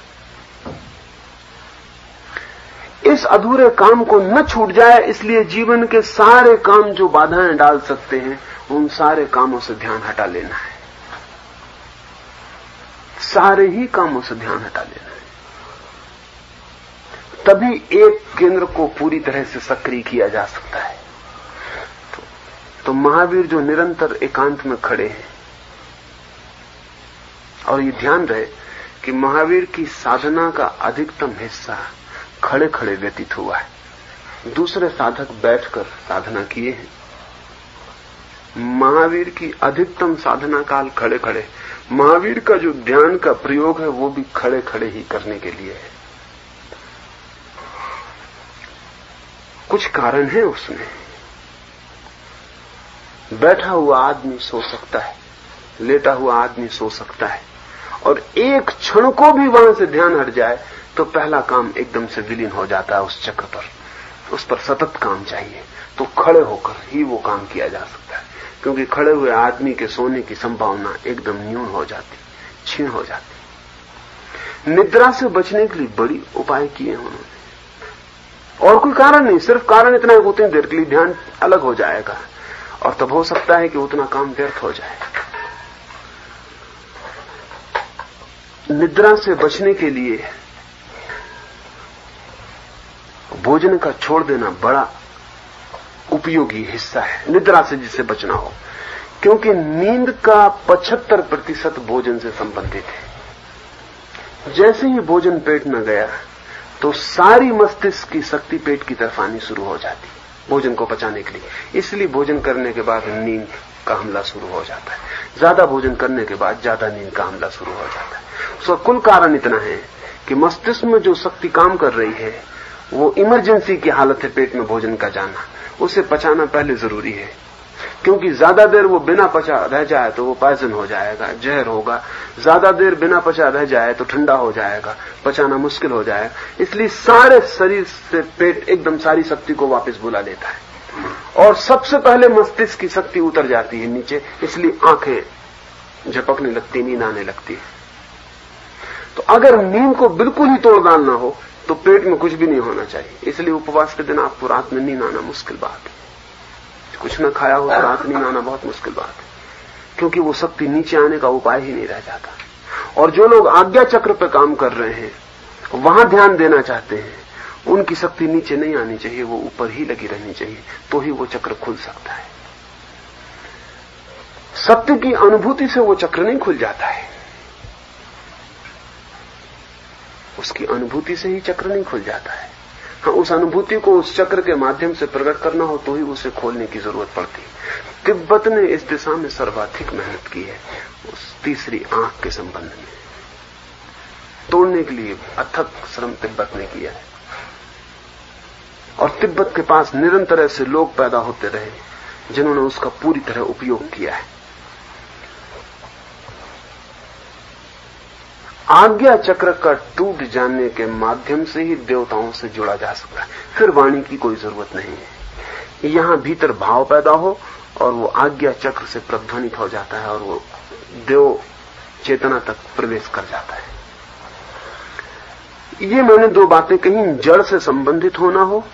इस अधूरे काम को न छूट जाए, इसलिए जीवन के सारे काम जो बाधाएं डाल सकते हैं उन सारे कामों से ध्यान हटा लेना है, सारे ही कामों से ध्यान हटा लेना है। तभी एक केंद्र को पूरी तरह से सक्रिय किया जा सकता है। तो महावीर जो निरंतर एकांत में खड़े हैं, और ये ध्यान रहे कि महावीर की साधना का अधिकतम हिस्सा खड़े खड़े व्यतीत हुआ है। दूसरे साधक बैठकर साधना किए हैं, महावीर की अधिकतम साधना काल खड़े खड़े। महावीर का जो ध्यान का प्रयोग है वो भी खड़े खड़े ही करने के लिए है। कुछ कारण है उसमें। बैठा हुआ आदमी सो सकता है, लेटा हुआ आदमी सो सकता है, और एक क्षण को भी वहां से ध्यान हट जाए तो पहला काम एकदम से विलीन हो जाता है उस चक्र पर। उस पर सतत काम चाहिए, तो खड़े होकर ही वो काम किया जा सकता है, क्योंकि खड़े हुए आदमी के सोने की संभावना एकदम न्यून हो जाती, क्षीण हो जाती। निद्रा से बचने के लिए बड़ी उपाय किए उन्होंने, और कोई कारण नहीं, सिर्फ कारण इतना है कि उतनी देर के लिए ध्यान अलग हो जाएगा, और तब हो सकता है कि उतना काम व्यर्थ हो जाए। निद्रा से बचने के लिए भोजन का छोड़ देना बड़ा उपयोगी हिस्सा है, निद्रा से जिससे बचना हो, क्योंकि नींद का 75% भोजन से संबंधित है। जैसे ही भोजन पेट में गया तो सारी मस्तिष्क की शक्ति पेट की तरफ आनी शुरू हो जाती भोजन को पचाने के लिए। इसलिए भोजन करने के बाद नींद का हमला शुरू हो जाता है, ज्यादा भोजन करने के बाद ज्यादा नींद का हमला शुरू हो जाता है। उसका कुल कारण इतना है कि मस्तिष्क में जो शक्ति काम कर रही है वो इमरजेंसी की हालत है, पेट में भोजन का जाना, उसे पचाना पहले जरूरी है, क्योंकि ज्यादा देर वो बिना पचा रह जाए तो वो पॉइजन हो जाएगा, जहर होगा। ज्यादा देर बिना पचा रह जाए तो ठंडा हो जाएगा, पचाना मुश्किल हो जाएगा। इसलिए सारे शरीर से पेट एकदम सारी शक्ति को वापस बुला लेता है, और सबसे पहले मस्तिष्क की शक्ति उतर जाती है नीचे, इसलिए आंखें झपकने लगती, नींद आने लगती है। तो अगर नींद को बिल्कुल ही तोड़ डालना हो तो पेट में कुछ भी नहीं होना चाहिए। इसलिए उपवास के दिन आपको रात में नींद आना मुश्किल बात है, कुछ न खाया हो तो रात नींद आना बहुत मुश्किल बात है, क्योंकि वो शक्ति नीचे आने का उपाय ही नहीं रह जाता। और जो लोग आज्ञा चक्र पर काम कर रहे हैं, वहां ध्यान देना चाहते हैं, उनकी शक्ति नीचे नहीं आनी चाहिए, वो ऊपर ही लगी रहनी चाहिए, तो ही वो चक्र खुल सकता है। सत्य की अनुभूति से वो चक्र नहीं खुल जाता है, उसकी अनुभूति से ही चक्र नहीं खुल जाता है। हाँ, उस अनुभूति को उस चक्र के माध्यम से प्रकट करना हो तो ही उसे खोलने की जरूरत पड़ती है। तिब्बत ने इस दिशा में सर्वाधिक मेहनत की है, उस तीसरी आंख के संबंध में तोड़ने के लिए अथक श्रम तिब्बत ने किया है। और तिब्बत के पास निरंतर ऐसे लोग पैदा होते रहे जिन्होंने उसका पूरी तरह उपयोग किया है। आज्ञा चक्र का टूट जाने के माध्यम से ही देवताओं से जुड़ा जा सकता है, फिर वाणी की कोई जरूरत नहीं है। यहां भीतर भाव पैदा हो और वो आज्ञा चक्र से प्रतिध्वनित हो जाता है और वो देव चेतना तक प्रवेश कर जाता है। ये मैंने दो बातें कहीं, जड़ से संबंधित होना हो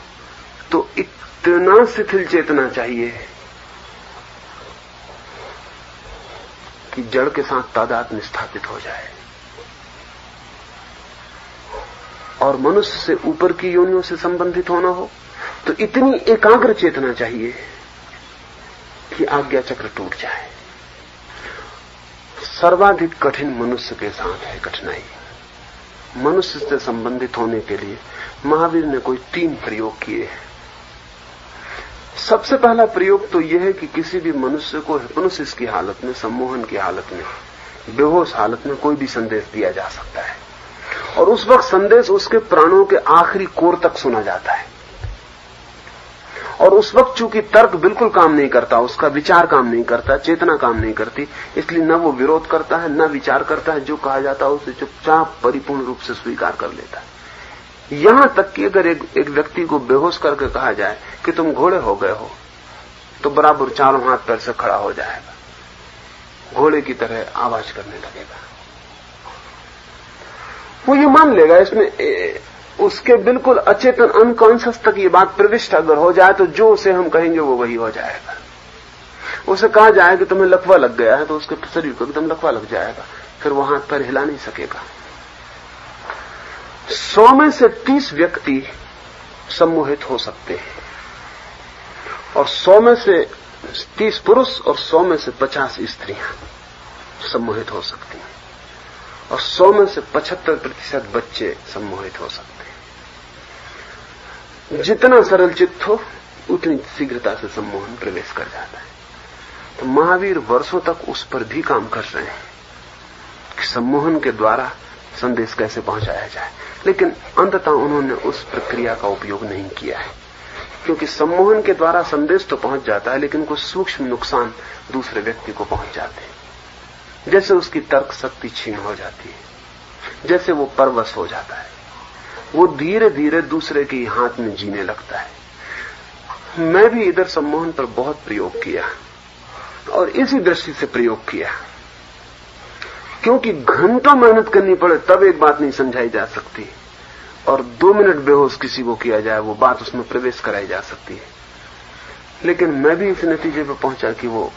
तो इतना शिथिल चेतना चाहिए कि जड़ के साथ तादात्म्य स्थापित हो जाए, और मनुष्य से ऊपर की योनियों से संबंधित होना हो तो इतनी एकाग्र चेतना चाहिए कि आज्ञा चक्र टूट जाए। सर्वाधिक कठिन मनुष्य के साथ है कठिनाई। मनुष्य से संबंधित होने के लिए महावीर ने कोई 3 प्रयोग किए हैं। सबसे पहला प्रयोग तो यह है कि किसी भी मनुष्य को हिप्नोसिस की हालत में, सम्मोहन की हालत में, बेहोश हालत में कोई भी संदेश दिया जा सकता है, और उस वक्त संदेश उसके प्राणों के आखिरी कोर तक सुना जाता है। और उस वक्त चूंकि तर्क बिल्कुल काम नहीं करता, उसका विचार काम नहीं करता, चेतना काम नहीं करती, इसलिए न वो विरोध करता है न विचार करता है। जो कहा जाता है उसे चुपचाप परिपूर्ण रूप से स्वीकार कर लेता है। यहां तक कि अगर एक व्यक्ति को बेहोश करके कहा जाए कि तुम घोड़े हो गए हो, तो बराबर चारों हाथ पैर से खड़ा हो जाएगा, घोड़े की तरह आवाज करने लगेगा। वो ये मान लेगा, इसमें उसके बिल्कुल अचेतन अनकॉन्शियस तक ये बात प्रविष्ट अगर हो जाए तो जो उसे हम कहेंगे वो वही हो जाएगा। उसे कहा जाए कि तुम्हें लकवा लग गया है तो उसके शरीर को एकदम लकवा लग जाएगा, फिर वो हाथ पैर हिला नहीं सकेगा। 100 में से 30 व्यक्ति सम्मोहित हो सकते हैं, और 100 में से 30 पुरुष और 100 में से 50 स्त्रियां सम्मोहित हो सकती हैं, और 100 में से 75% बच्चे सम्मोहित हो सकते हैं। जितना सरल चित्त हो उतनी शीघ्रता से सम्मोहन प्रवेश कर जाता है। तो महावीर वर्षों तक उस पर भी काम कर रहे हैं कि सम्मोहन के द्वारा संदेश कैसे पहुंचाया जाए, लेकिन अंततः उन्होंने उस प्रक्रिया का उपयोग नहीं किया है, क्योंकि सम्मोहन के द्वारा संदेश तो पहुंच जाता है लेकिन कुछ सूक्ष्म नुकसान दूसरे व्यक्ति को पहुंच जाते हैं। जैसे उसकी तर्क शक्ति छीन हो जाती है, जैसे वो परवश हो जाता है, वो धीरे धीरे दूसरे के हाथ में जीने लगता है। मैं भी इधर सम्मोहन पर बहुत प्रयोग किया, और इसी दृष्टि से प्रयोग किया, क्योंकि घंटों मेहनत करनी पड़े तब एक बात नहीं समझाई जा सकती, और 2 मिनट बेहोश किसी को किया जाए वो बात उसमें प्रवेश कराई जा सकती है। लेकिन मैं भी इस नतीजे पर पहुंचा कि वो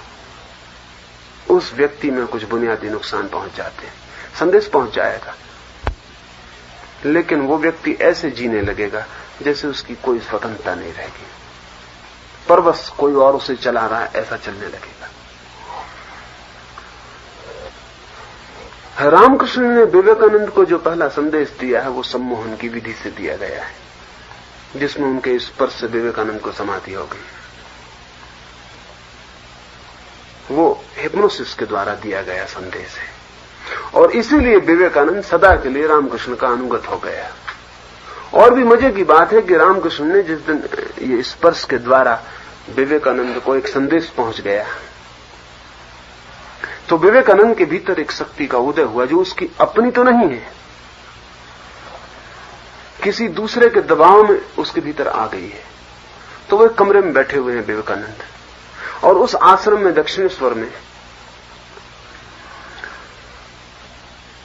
उस व्यक्ति में कुछ बुनियादी नुकसान पहुंच जाते हैं। संदेश पहुंच जाएगा, लेकिन वो व्यक्ति ऐसे जीने लगेगा जैसे उसकी कोई स्वतंत्रता नहीं रहेगी, परवश कोई और उसे चला रहा है ऐसा चलने लगेगा। रामकृष्ण ने विवेकानंद को जो पहला संदेश दिया है वो सम्मोहन की विधि से दिया गया है, जिसमें उनके स्पर्श से विवेकानंद को समाधि हो गई। वो हिप्नोसिस के द्वारा दिया गया संदेश है, और इसीलिए विवेकानंद सदा के लिए रामकृष्ण का अनुगत हो गया। और भी मजे की बात है कि रामकृष्ण ने जिस दिन ये स्पर्श के द्वारा विवेकानंद को एक संदेश पहुंच गया, तो विवेकानंद के भीतर एक शक्ति का उदय हुआ जो उसकी अपनी तो नहीं है, किसी दूसरे के दबाव में उसके भीतर आ गई है। तो वो एक कमरे में बैठे हुए हैं विवेकानंद, और उस आश्रम में दक्षिणेश्वर में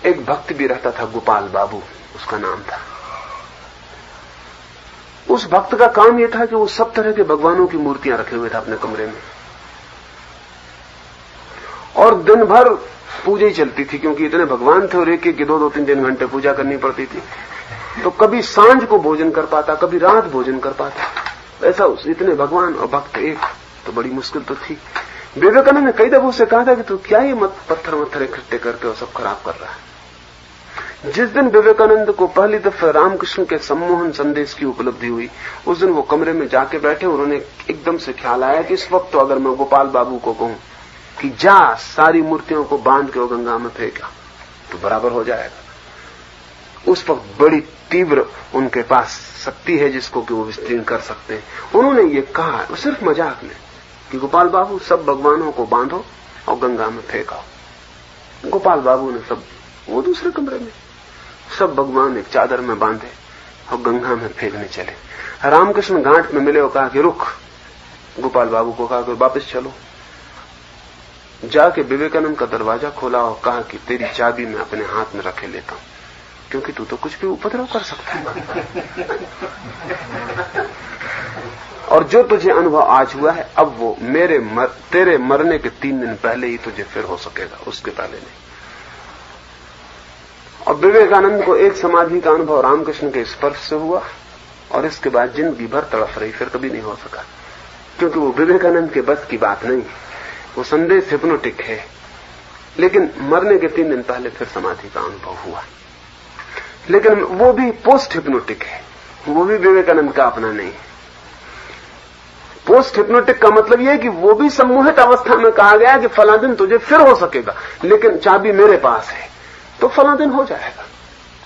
एक भक्त भी रहता था, गोपाल बाबू उसका नाम था। उस भक्त का काम यह था कि वो सब तरह के भगवानों की मूर्तियां रखे हुए था अपने कमरे में, और दिन भर पूजा ही चलती थी, क्योंकि इतने भगवान थे और एक एक 2-2, 3-3 घंटे पूजा करनी पड़ती थी। तो कभी सांझ को भोजन कर पाता, कभी रात भोजन कर पाता, ऐसा इतने भगवान और भक्त एक, तो बड़ी मुश्किल तो थी। विवेकानंद ने कई दफा उससे कहा था कि तू क्या ये पत्थर इकट्ठे करके और सब खराब कर रहा है। जिस दिन विवेकानंद को पहली दफा रामकृष्ण के सम्मोहन संदेश की उपलब्धि हुई, उस दिन वो कमरे में जाके बैठे, उन्होंने एकदम से ख्याल आया कि इस वक्त तो अगर मैं गोपाल बाबू को कहूं कि जा सारी मूर्तियों को बांध के वो गंगा में फेंका तो बराबर हो जाएगा। उस वक्त बड़ी तीव्र उनके पास शक्ति है जिसको कि वो विस्तीर्ण कर सकते हैं। उन्होंने ये कहा सिर्फ मजाक में कि गोपाल बाबू सब भगवानों को बांधो और गंगा में फेंकाओ। गोपाल बाबू ने सब, वो दूसरे कमरे में सब भगवान एक चादर में बांधे और गंगा में फेंकने चले। रामकृष्ण घाट में मिले और कहा कि रुक, गोपाल बाबू को कहा कि वापस चलो। जाके विवेकानंद का दरवाजा खोला और कहा कि तेरी चाबी मैं अपने हाथ में रखे लेता हूं, क्योंकि तू तो कुछ भी उपद्रव कर सकता है। और जो तुझे अनुभव आज हुआ है, अब वो तेरे मरने के 3 दिन पहले ही तुझे फिर हो सकेगा, उसके पहले नहीं। और विवेकानंद को एक समाधि का अनुभव रामकृष्ण के स्पर्श से हुआ, और इसके बाद जिंदगी भर तड़फ रही, फिर कभी नहीं हो सका, क्योंकि वो विवेकानंद के बस की बात नहीं। वो संदेश हिप्नोटिक है, लेकिन मरने के 3 दिन पहले फिर समाधि का अनुभव हुआ। लेकिन वो भी पोस्ट हिप्नोटिक है, वो भी विवेकानंद का अपना नहीं है। पोस्ट हिप्नोटिक का मतलब यह है कि वो भी सम्मोहित अवस्था में कहा गया कि फला दिन तुझे फिर हो सकेगा, लेकिन चाबी मेरे पास है, तो फला दिन हो जाएगा।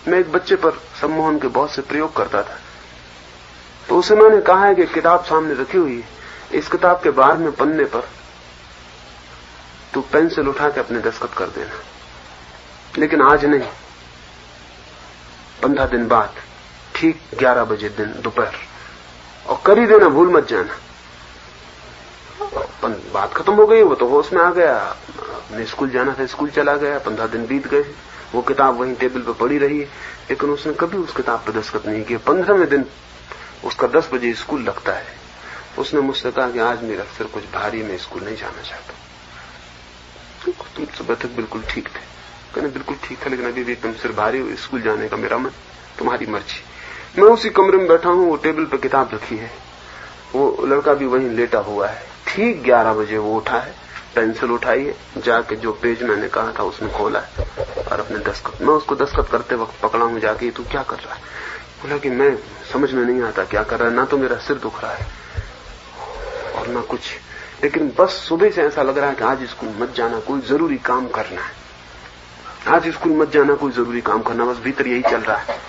मैं एक बच्चे पर सम्मोहन के बहुत से प्रयोग करता था, तो उसे मैंने कहा है कि किताब सामने रखी हुई है, इस किताब के 12वें पन्ने पर तू पेंसिल उठा के अपने दस्तखत कर देना, लेकिन आज नहीं, 15 दिन बाद ठीक 11 बजे दिन दोपहर, और कर ही देना, भूल मत जाना। बात खत्म हो गई, वो तो होश में आ गया, अपने स्कूल जाना था, स्कूल चला गया, 15 दिन बीत गए, वो किताब वहीं टेबल पर पड़ी रही, लेकिन उसने कभी उस किताब पर दस्तखत नहीं किया। 15वें दिन उसका 10 बजे स्कूल लगता है, उसने मुझसे कहा कि आज मेरा सिर कुछ भारी, मैं स्कूल नहीं जाना चाहता। तुम सुबह तक बिल्कुल ठीक थे, कहने बिल्कुल ठीक था, लेकिन अभी भी तुम सिर भारी हो, स्कूल जाने का मेरा मन, तुम्हारी मर्जी। मैं उसी कमरे में बैठा हूं, वो टेबल पर किताब रखी है, वो लड़का भी वहीं लेटा हुआ है। ठीक 11 बजे वो उठा है, पेंसिल उठाई है, जाके जो पेज मैंने कहा था उसने खोला है, और अपने दस्तखत, मैं उसको दस्तखत करते वक्त पकड़ा हूं जाके, तू क्या कर रहा है? बोला कि मैं समझ में नहीं आता क्या कर रहा है, ना तो मेरा सिर दुख रहा है और ना कुछ, लेकिन बस सुबह से ऐसा लग रहा है कि आज स्कूल मत जाना, कोई जरूरी काम करना है, आज स्कूल मत जाना, कोई जरूरी काम करना, बस भीतर यही चल रहा है।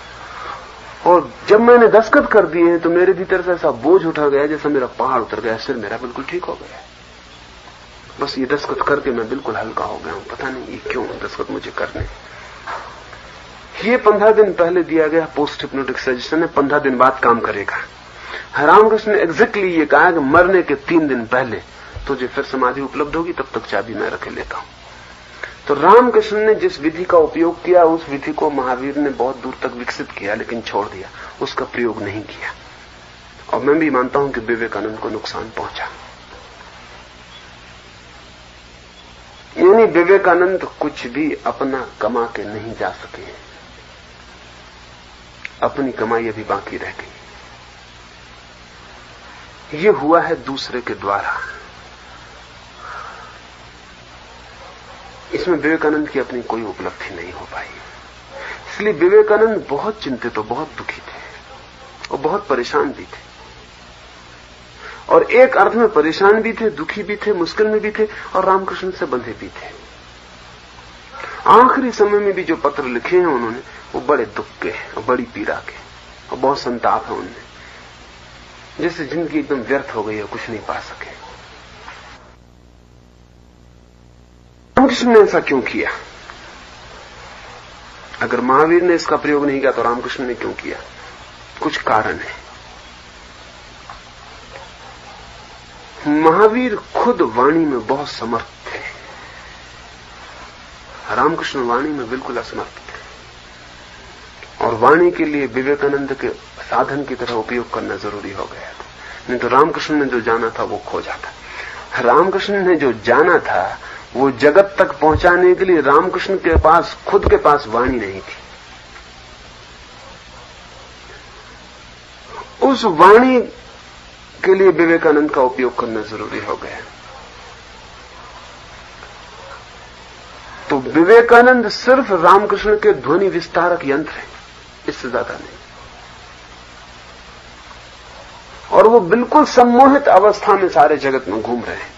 और जब मैंने दस्तखत कर दिए हैं तो मेरे भीतर से ऐसा बोझ उठा गया जैसा मेरा पहाड़ उतर गया, सिर मेरा बिल्कुल ठीक हो गया। बस ये दस्तखत करके मैं बिल्कुल हल्का हो गया हूं, पता नहीं ये क्यों दस्तखत मुझे करने। ये 15 दिन पहले दिया गया पोस्ट हिप्नोटिक सजेशन है, 15 दिन बाद काम करेगा। रामकृष्ण ने एग्जैक्टली ये कहा कि मरने के 3 दिन पहले तुझे फिर समाधि उपलब्ध होगी, तब तक चाबी मैं रखे लेता हूं। तो रामकृष्ण ने जिस विधि का उपयोग किया, उस विधि को महावीर ने बहुत दूर तक विकसित किया, लेकिन छोड़ दिया, उसका प्रयोग नहीं किया। और मैं भी मानता हूं कि विवेकानंद को नुकसान पहुंचा। यानी विवेकानंद कुछ भी अपना कमा के नहीं जा सके, अपनी कमाई अभी बाकी रह गई। ये हुआ है दूसरे के द्वारा। इसमें विवेकानंद की अपनी कोई उपलब्धि नहीं हो पाई, इसलिए विवेकानंद बहुत चिंतित और बहुत दुखी थे और बहुत परेशान भी थे, और एक अर्थ में परेशान भी थे, दुखी भी थे, मुश्किल में भी थे, और रामकृष्ण से बंधे भी थे। आखिरी समय में भी जो पत्र लिखे हैं उन्होंने, वो बड़े दुख के और बड़ी पीड़ा के, और बहुत संताप है उनमें, जैसे जिंदगी एकदम व्यर्थ हो गई और कुछ नहीं पा सके। रामकृष्ण ने ऐसा क्यों किया? अगर महावीर ने इसका प्रयोग नहीं किया तो रामकृष्ण ने क्यों किया? कुछ कारण है। महावीर खुद वाणी में बहुत समर्थ थे, रामकृष्ण वाणी में बिल्कुल असमर्थ थे, और वाणी के लिए विवेकानंद के साधन की तरह उपयोग करना जरूरी हो गया था। नहीं तो रामकृष्ण ने जो जाना था वो खो जाता। रामकृष्ण ने जो जाना था वो जगत तक पहुंचाने के लिए रामकृष्ण के पास, खुद के पास वाणी नहीं थी। उस वाणी के लिए विवेकानंद का उपयोग करना जरूरी हो गया। तो विवेकानंद सिर्फ रामकृष्ण के ध्वनि विस्तारक यंत्र हैं, इससे ज्यादा नहीं। और वो बिल्कुल सम्मोहित अवस्था में सारे जगत में घूम रहे हैं,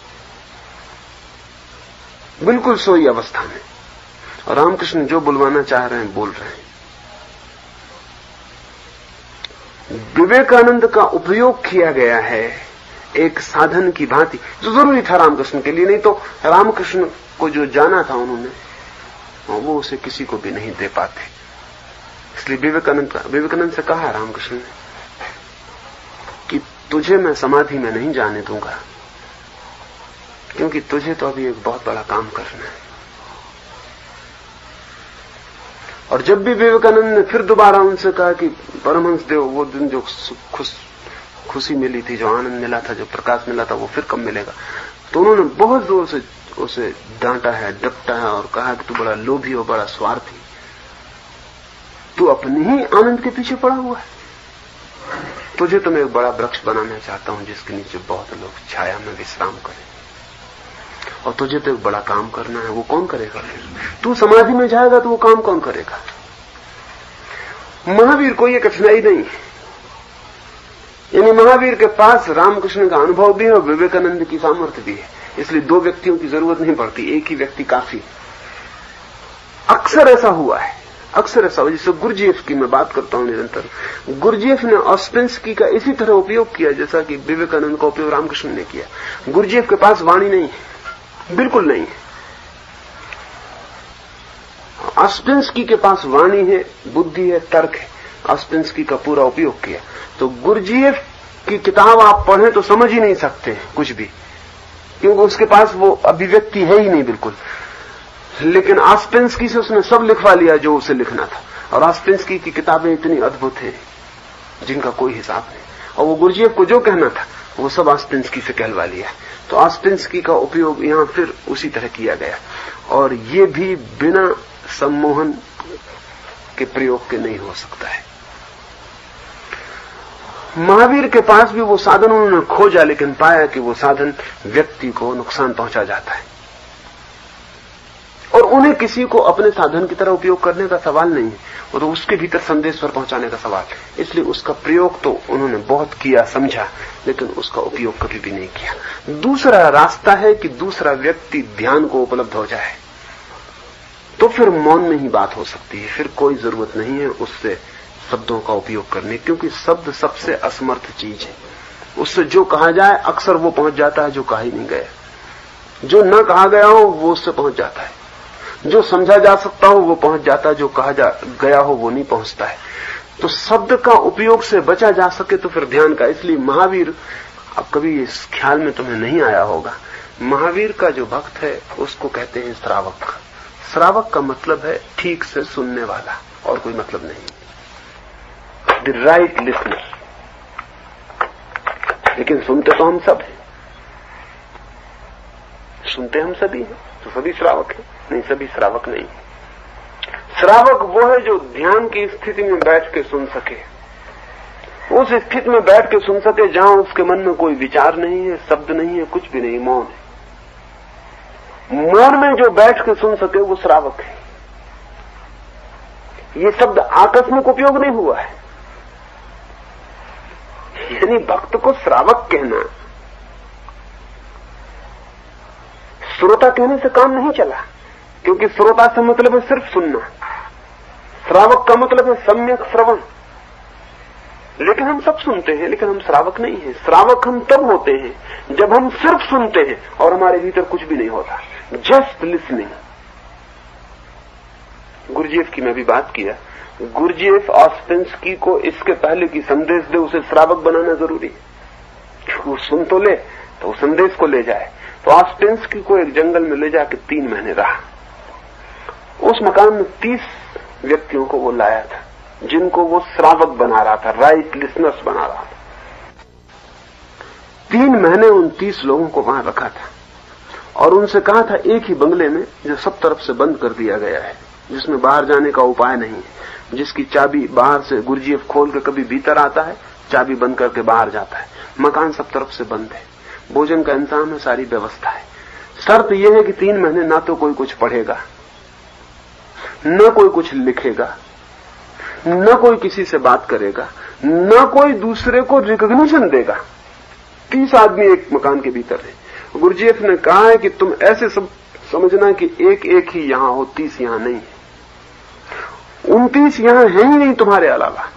बिल्कुल सोई अवस्था में, और रामकृष्ण जो बुलवाना चाह रहे हैं बोल रहे हैं। विवेकानंद का उपयोग किया गया है एक साधन की भांति, जो जरूरी था रामकृष्ण के लिए, नहीं तो रामकृष्ण को जो जाना था उन्होंने, वो उसे किसी को भी नहीं दे पाते। इसलिए विवेकानंद से कहा रामकृष्ण ने कि तुझे मैं समाधि में नहीं जाने दूंगा, क्योंकि तुझे तो अभी एक बहुत बड़ा काम करना है। और जब भी विवेकानंद ने फिर दोबारा उनसे कहा कि परमहंस देव, वो दिन जो खुशी मिली थी, जो आनंद मिला था, जो प्रकाश मिला था, वो फिर कब मिलेगा? तो उन्होंने बहुत जोर से उसे डांटा है, डपटा है और कहा कि तू बड़ा लोभी और बड़ा स्वार्थी, तू अपने ही आनंद के पीछे पड़ा हुआ है। तुझे तो मैं एक बड़ा वृक्ष बनाना चाहता हूं जिसके नीचे बहुत लोग छाया में विश्राम करें, और तुझे तो एक बड़ा काम करना है। वो कौन करेगा? फिर तू समाधि में जाएगा तो वो काम कौन करेगा? महावीर को ये कठिनाई नहीं है, यानी महावीर के पास रामकृष्ण का अनुभव भी है और विवेकानंद की सामर्थ्य भी है, इसलिए दो व्यक्तियों की जरूरत नहीं पड़ती, एक ही व्यक्ति काफी। अक्सर ऐसा हुआ है, अक्सर ऐसा हुआ। जैसे गुरजीएफ की मैं बात करता हूं निरंतर, गुरजीएफ ने ऑस्पेंस्की का इसी तरह उपयोग किया जैसा कि विवेकानंद का उपयोग रामकृष्ण ने किया। गुरजीएफ के पास वाणी नहीं है, बिल्कुल नहीं है। ऑस्पेंस्की के पास वाणी है, बुद्धि है, तर्क है। ऑस्पेंस्की का पूरा उपयोग किया। तो गुरजीएफ की किताब आप पढ़ें तो समझ ही नहीं सकते कुछ भी, क्योंकि उसके पास वो अभिव्यक्ति है ही नहीं बिल्कुल। लेकिन ऑस्पेंस्की से उसने सब लिखवा लिया जो उसे लिखना था, और ऑस्पेंस्की की किताबें इतनी अद्भुत हैं जिनका कोई हिसाब नहीं, और वो गुरजीएफ को जो कहना था वो सब ऑस्पेंस्की से कहलवा लिया। तो ऑस्पेंस्की का उपयोग यहां फिर उसी तरह किया गया, और ये भी बिना सम्मोहन के प्रयोग के नहीं हो सकता है। महावीर के पास भी वो साधन उन्होंने खोजा, लेकिन पाया कि वो साधन व्यक्ति को नुकसान पहुंचा जाता है, और उन्हें किसी को अपने साधन की तरह उपयोग करने का सवाल नहीं है, वो तो उसके भीतर संदेश पर पहुंचाने का सवाल। इसलिए उसका प्रयोग तो उन्होंने बहुत किया, समझा, लेकिन उसका उपयोग कभी भी नहीं किया। दूसरा रास्ता है कि दूसरा व्यक्ति ध्यान को उपलब्ध हो जाए, तो फिर मौन में ही बात हो सकती है, फिर कोई जरूरत नहीं है उससे शब्दों का उपयोग करने, क्योंकि शब्द सबसे असमर्थ चीज है। उससे जो कहा जाए अक्सर वो पहुंच जाता है जो कहा ही नहीं गया। जो न कहा गया हो वो उससे पहुंच जाता है, जो समझा जा सकता हो वो पहुंच जाता है, जो कहा गया हो वो नहीं पहुंचता है। तो शब्द का उपयोग से बचा जा सके तो फिर ध्यान का। इसलिए महावीर, अब कभी इस ख्याल में तुम्हें नहीं आया होगा, महावीर का जो भक्त है उसको कहते हैं श्रावक। श्रावक का मतलब है ठीक से सुनने वाला, और कोई मतलब नहीं, द राइट लिसनर। लेकिन सुनते तो हम सब हैं, सुनते हम सभी हैं, तो सभी श्रावक हैं? नहीं, सभी श्रावक नहीं। श्रावक वो है जो ध्यान की स्थिति में बैठ के सुन सके, उस स्थिति में बैठ के सुन सके जहां उसके मन में कोई विचार नहीं है, शब्द नहीं है, कुछ भी नहीं, मौन है। मौन में जो बैठ के सुन सके वो श्रावक है। ये शब्द आकस्मिक उपयोग नहीं हुआ है, यानी भक्त को श्रावक कहना, श्रोता कहने से काम नहीं चला, क्योंकि श्रोता से मतलब है सिर्फ सुनना, श्रावक का मतलब है सम्यक श्रवण। लेकिन हम सब सुनते हैं, लेकिन हम श्रावक नहीं हैं। श्रावक हम तब होते हैं जब हम सिर्फ सुनते हैं और हमारे भीतर कुछ भी नहीं होता, जस्ट लिसनिंग। गुरजीएफ की मैं भी बात किया, गुरजीएफ ऑस्पेंस्की को इसके पहले की संदेश दे उसे श्रावक बनाना जरूरी है। वो सुन तो ले तो संदेश को ले जाए। तो ऑस्पेंस्की को एक जंगल में ले जाके 3 महीने रहा। उस मकान में 30 व्यक्तियों को वो लाया था जिनको वो श्रावक बना रहा था, राइट लिसनर्स बना रहा था। 3 महीने उन 30 लोगों को वहां रखा था और उनसे कहा था एक ही बंगले में जो सब तरफ से बंद कर दिया गया है, जिसमें बाहर जाने का उपाय नहीं है, जिसकी चाबी बाहर से गुरजीएफ खोल के कभी भीतर आता है, चाबी बंद करके बाहर जाता है। मकान सब तरफ से बंद है, भोजन का इंतजाम है, सारी व्यवस्था है। शर्त यह है कि 3 महीने ना तो कोई कुछ पढ़ेगा, न कोई कुछ लिखेगा, न कोई किसी से बात करेगा, न कोई दूसरे को रिकॉग्निशन देगा। 30 आदमी एक मकान के भीतर है। गुरजीएफ ने कहा है कि तुम ऐसे सब समझना कि एक एक ही यहां हो, 30 यहां नहीं है, 29 यहां है ही नहीं तुम्हारे अलावा।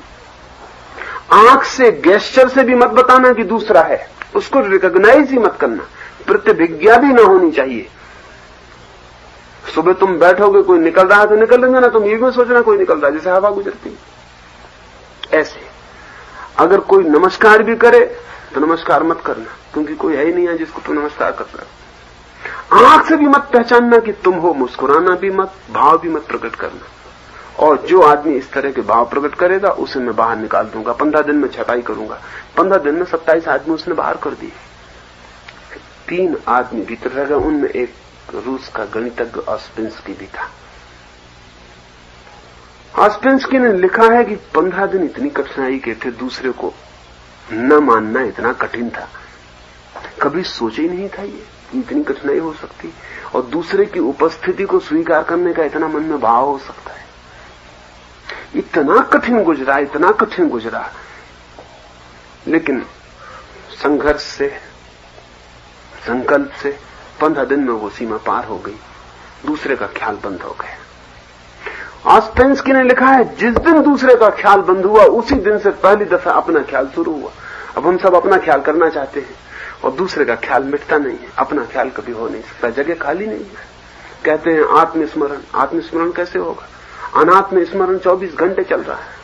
आंख से गेस्चर से भी मत बताना कि दूसरा है, उसको रिकॉग्नाइज ही मत करना, प्रतिभिज्ञा भी ना होनी चाहिए। सुबह तुम बैठोगे, कोई निकल रहा है तो निकल लेंगे ना, तुम ये भी सोचना कोई निकल रहा है, जैसे हवा गुजरती। ऐसे अगर कोई नमस्कार भी करे तो नमस्कार मत करना, क्योंकि कोई है ही नहीं है जिसको तुम नमस्कार कर सकते। आंख से भी मत पहचानना कि तुम हो, मुस्कुराना भी मत, भाव भी मत प्रकट करना। और जो आदमी इस तरह के भाव प्रकट करेगा उसे मैं बाहर निकाल दूंगा। 15 दिन में छटाई करूंगा। 15 दिन में 27 आदमी उसने बाहर कर दिए। 3 आदमी भीतर रह गए, उनमें एक रूस का गणितज्ञ ऑस्पेंस्की भी था। ऑस्पेंस्की ने लिखा है कि 15 दिन इतनी कठिनाई के थे, दूसरे को न मानना इतना कठिन था। कभी सोचा ही नहीं था ये इतनी कठिनाई हो सकती, और दूसरे की उपस्थिति को स्वीकार करने का इतना मन में भाव हो सकता है। इतना कठिन गुजरा, इतना कठिन गुजरा, लेकिन संघर्ष से, संकल्प से 15 दिन में वो सीमा पार हो गई। दूसरे का ख्याल बंद हो गया। ऑस्पेंस्की ने लिखा है, जिस दिन दूसरे का ख्याल बंद हुआ उसी दिन से पहली दफा अपना ख्याल शुरू हुआ। अब हम सब अपना ख्याल करना चाहते हैं और दूसरे का ख्याल मिटता नहीं है। अपना ख्याल कभी हो नहीं सकता, जगह खाली नहीं है। कहते हैं आत्मस्मरण, आत्मस्मरण कैसे होगा? अनात्म स्मरण 24 घंटे चल रहा है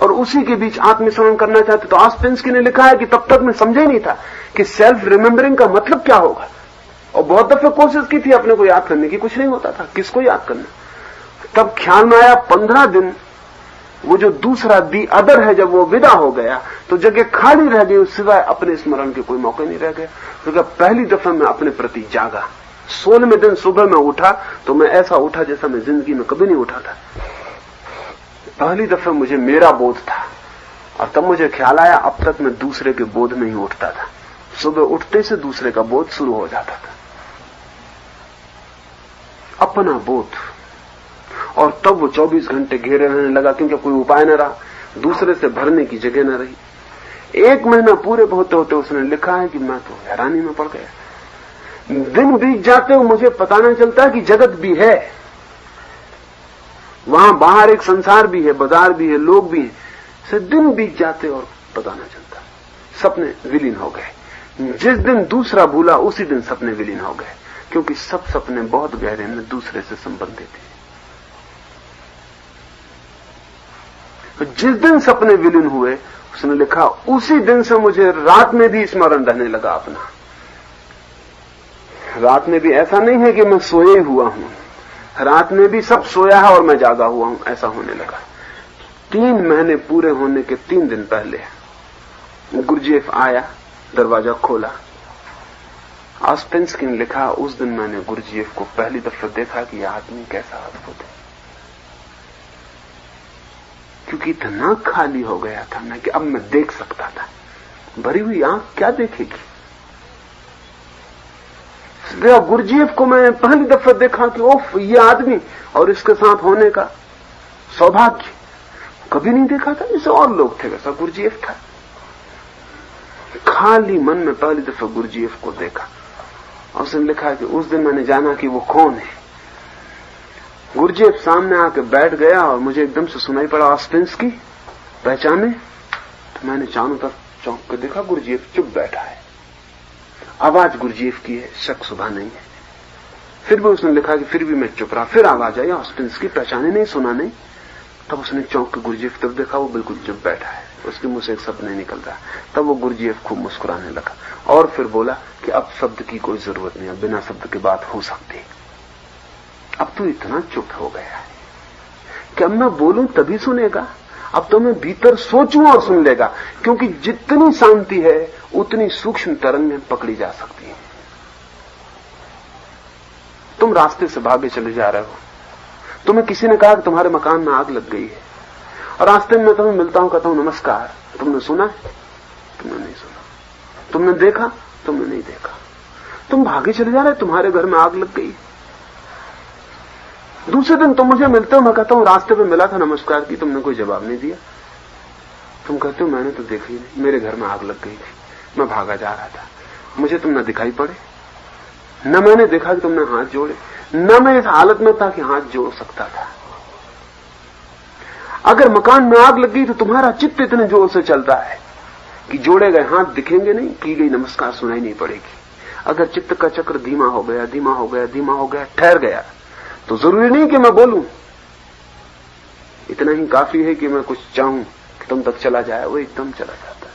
और उसी के बीच आत्मस्मरण करना चाहते। तो ऑस्पेंस्की ने लिखा है कि तब तक मैं समझे नहीं था कि सेल्फ रिमेम्बरिंग का मतलब क्या होगा, और बहुत दफे कोशिश की थी अपने को याद करने की, कुछ नहीं होता था। किसको याद करना? तब ख्याल में आया 15 दिन वो जो दूसरा दी अदर है, जब वो विदा हो गया तो जगह खाली रह गई, सिवाय अपने स्मरण के कोई मौके नहीं रह गया। क्योंकि पहली दफा मैं अपने प्रति जागा। 16वें दिन सुबह में उठा तो मैं ऐसा उठा जैसा मैं जिंदगी में कभी नहीं उठा था। पहली दफा मुझे मेरा बोध था, और तब मुझे ख्याल आया अब तक मैं दूसरे के बोध में ही उठता था। सुबह उठते से दूसरे का बोध शुरू हो जाता था, अपना बोध। और तब वो 24 घंटे घेरे रहने लगा, क्योंकि कोई उपाय न रहा, दूसरे से भरने की जगह न रही। 1 महीना पूरे होते होते उसने लिखा है कि मैं तो हैरानी में पड़ गया। दिन बीत जाते हुए मुझे पता नहीं चलता कि जगत भी है, वहां बाहर एक संसार भी है, बाजार भी है, लोग भी हैं। से दिन बीत जाते और पता नहीं चलता, सपने विलीन हो गए। जिस दिन दूसरा भूला उसी दिन सपने विलीन हो गए, क्योंकि सब सपने बहुत गहरे में दूसरे से संबंधित थे। जिस दिन सपने विलीन हुए, उसने लिखा, उसी दिन से मुझे रात में भी स्मरण रहने लगा अपना। रात में भी ऐसा नहीं है कि मैं सोए हुआ हूं, रात में भी सब सोया है और मैं जागा हुआ हूं, ऐसा होने लगा। 3 महीने पूरे होने के 3 दिन पहले गुरजेफ आया, दरवाजा खोला। ऑस्पेंस्की ने लिखा, उस दिन मैंने गुरजेफ को पहली दफा देखा कि यह आदमी कैसा अद्भुत है, क्योंकि इतना खाली हो गया था मैं कि अब मैं देख सकता था। भरी हुई आंख क्या देखेगी? गुरजेफ को मैं पहली दफा देखा कि ओफ, ये आदमी और इसके साथ होने का सौभाग्य कभी नहीं देखा था। इसे और लोग थे, वैसा गुरजेफ था। खाली मन में पहली दफा गुरजेफ को देखा, और उसने लिखा कि उस दिन मैंने जाना कि वो कौन है। गुरजेफ सामने आके बैठ गया और मुझे एकदम से सुनाई पड़ा, ऑस्पेंस्की पहचाने? तो मैंने चारों तरफ चौंक कर देखा, गुरजेफ चुप बैठा है। आवाज गुरजेफ की है, शक सुबह नहीं है। फिर भी उसने लिखा कि फिर भी मैं चुप रहा। फिर आवाज आई, ऑस्पेंस्की पहचाने नहीं, सुना नहीं। तब उसने चौंक के गुरजेफ तरफ देखा, वो बिल्कुल चुप बैठा है, उसके मुंह से एक शब्द नहीं निकल रहा। तब वो गुरजेफ खूब मुस्कुराने लगा और फिर बोला कि अब शब्द की कोई जरूरत नहीं, अब बिना शब्द की बात हो सकती। अब तो इतना चुप हो गया है कि अब मैं बोलूं तभी सुनेगा, अब तो मैं भीतर सोचूं और सुन लेगा, क्योंकि जितनी शांति है उतनी सूक्ष्म तरंगें पकड़ी जा सकती हैं। तुम रास्ते से भागे चले जा रहे हो, तुम्हें किसी ने कहा कि तुम्हारे मकान में आग लग गई है, और रास्ते में मैं तुम्हें मिलता हूं, कहता हूं नमस्कार। तुमने सुना? तुमने नहीं सुना। तुमने देखा? तुमने नहीं देखा। तुम भागे चले जा रहे, तुम्हारे घर में आग लग गई। दूसरे दिन तुम मुझे मिलते हो, मैं कहता हूं रास्ते पे मिला था, नमस्कार की, तुमने कोई जवाब नहीं दिया। तुम कहते हो मैंने तो देखा ही नहीं, मेरे घर में आग लग गई थी, मैं भागा जा रहा था, मुझे तुम न दिखाई पड़े, न मैंने देखा कि तुमने हाथ जोड़े, न मैं इस हालत में था कि हाथ जोड़ सकता था। अगर मकान में आग लग गई तो तुम्हारा चित्त इतने जोर से चलता है कि जोड़े गए हाथ दिखेंगे नहीं, की गई नमस्कार सुनाई नहीं पड़ेगी। अगर चित्त का चक्र धीमा हो गया, धीमा हो गया, धीमा हो गया, ठहर गया, तो जरूरी नहीं कि मैं बोलूं, इतना ही काफी है कि मैं कुछ चाहूं कि तुम तक चला जाए, वो एकदम चला जाता है।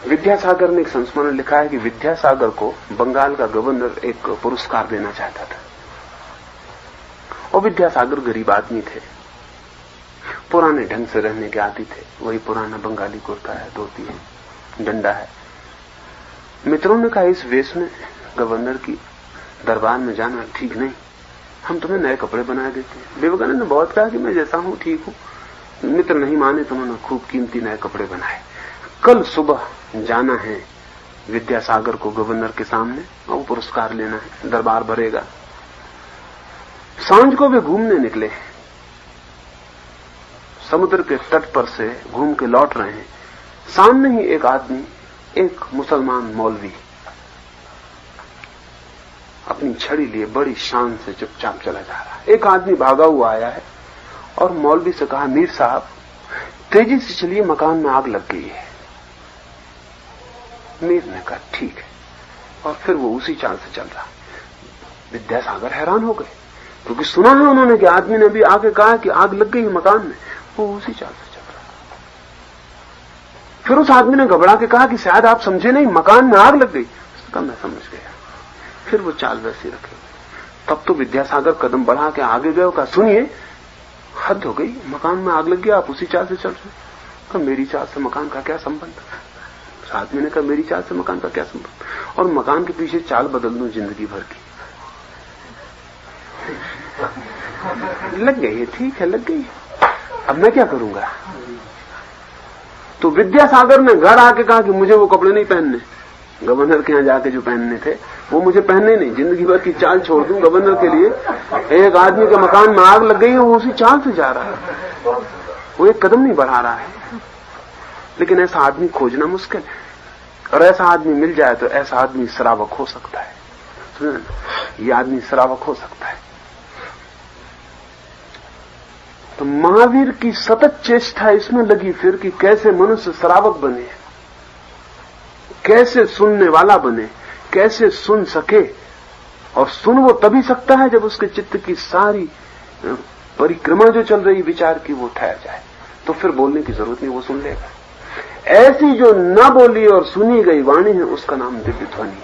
विद्यासागर ने एक संस्मरण लिखा है कि विद्यासागर को बंगाल का गवर्नर एक पुरस्कार देना चाहता था, और विद्यासागर गरीब आदमी थे, पुराने ढंग से रहने के आदी थे। वही पुराना बंगाली कुर्ता है, धोती है, डंडा है। मित्रों ने कहा इस वेश में गवर्नर की दरबार में जाना ठीक नहीं, हम तुम्हें नए कपड़े बना देते हैं। विवेकानंद ने बहुत कहा कि मैं जैसा हूं ठीक हूं। मित्र नहीं माने तो उन्होंने खूब कीमती नए कपड़े बनाए। कल सुबह जाना है विद्यासागर को गवर्नर के सामने और पुरस्कार लेना है, दरबार भरेगा। सांझ को वे घूमने निकले, समुद्र के तट पर से घूम के लौट रहे हैं। सामने ही एक आदमी, एक मुसलमान मौलवी, अपनी छड़ी लिए बड़ी शान से चुपचाप चला जा रहा है। एक आदमी भागा हुआ आया है और मौलवी से कहा, मीर साहब तेजी से चलिए, मकान में आग लग गई है। मीर ने कहा ठीक है, और फिर वो उसी चाल से चल रहा। विद्यासागर हैरान हो गए, क्योंकि सुना है उन्होंने कि आदमी ने भी आके कहा कि आग लग गई मकान में। वो उसी चाल से चल रहा। फिर उस आदमी ने घबरा के कहा कि शायद आप समझे नहीं, मकान में आग लग गई। उसने कहा मैं समझ गया। फिर वो चाल वैसी रखे। तब तो विद्यासागर कदम बढ़ा के आगे गए, कहा सुनिए हद हो गई, मकान में आग लग गया, आप उसी चाल से चल रहे। कहा मेरी चाल से मकान का क्या संबंध? आदमी ने कहा मेरी चाल से मकान का क्या संबंध? और मकान के पीछे चाल बदल दूं जिंदगी भर की। लग गई है, ठीक है लग गई, अब मैं क्या करूंगा? तो विद्यासागर ने घर आके कहा कि मुझे वो कपड़े नहीं पहनने, गवर्नर के यहां जाके जो पहनने थे वो मुझे पहनने नहीं, जिंदगी भर की चाल छोड़ दूं गवर्नर के लिए। एक आदमी के मकान में आग लग गई है, वो उसी चाल से जा रहा है, वो एक कदम नहीं बढ़ा रहा है। लेकिन ऐसा आदमी खोजना मुश्किल है, और ऐसा आदमी मिल जाए तो ऐसा आदमी श्रावक हो सकता है। ये आदमी श्रावक हो सकता है। तो महावीर की सतत चेष्टा इसमें लगी फिर कि कैसे मनुष्य श्रावक बने, कैसे सुनने वाला बने, कैसे सुन सके। और सुन वो तभी सकता है जब उसके चित्त की सारी परिक्रमा जो चल रही विचार की वो ठहर जाए, तो फिर बोलने की जरूरत नहीं, वो सुन लेगा। ऐसी जो न बोली और सुनी गई वाणी है उसका नाम दिव्य ध्वनि।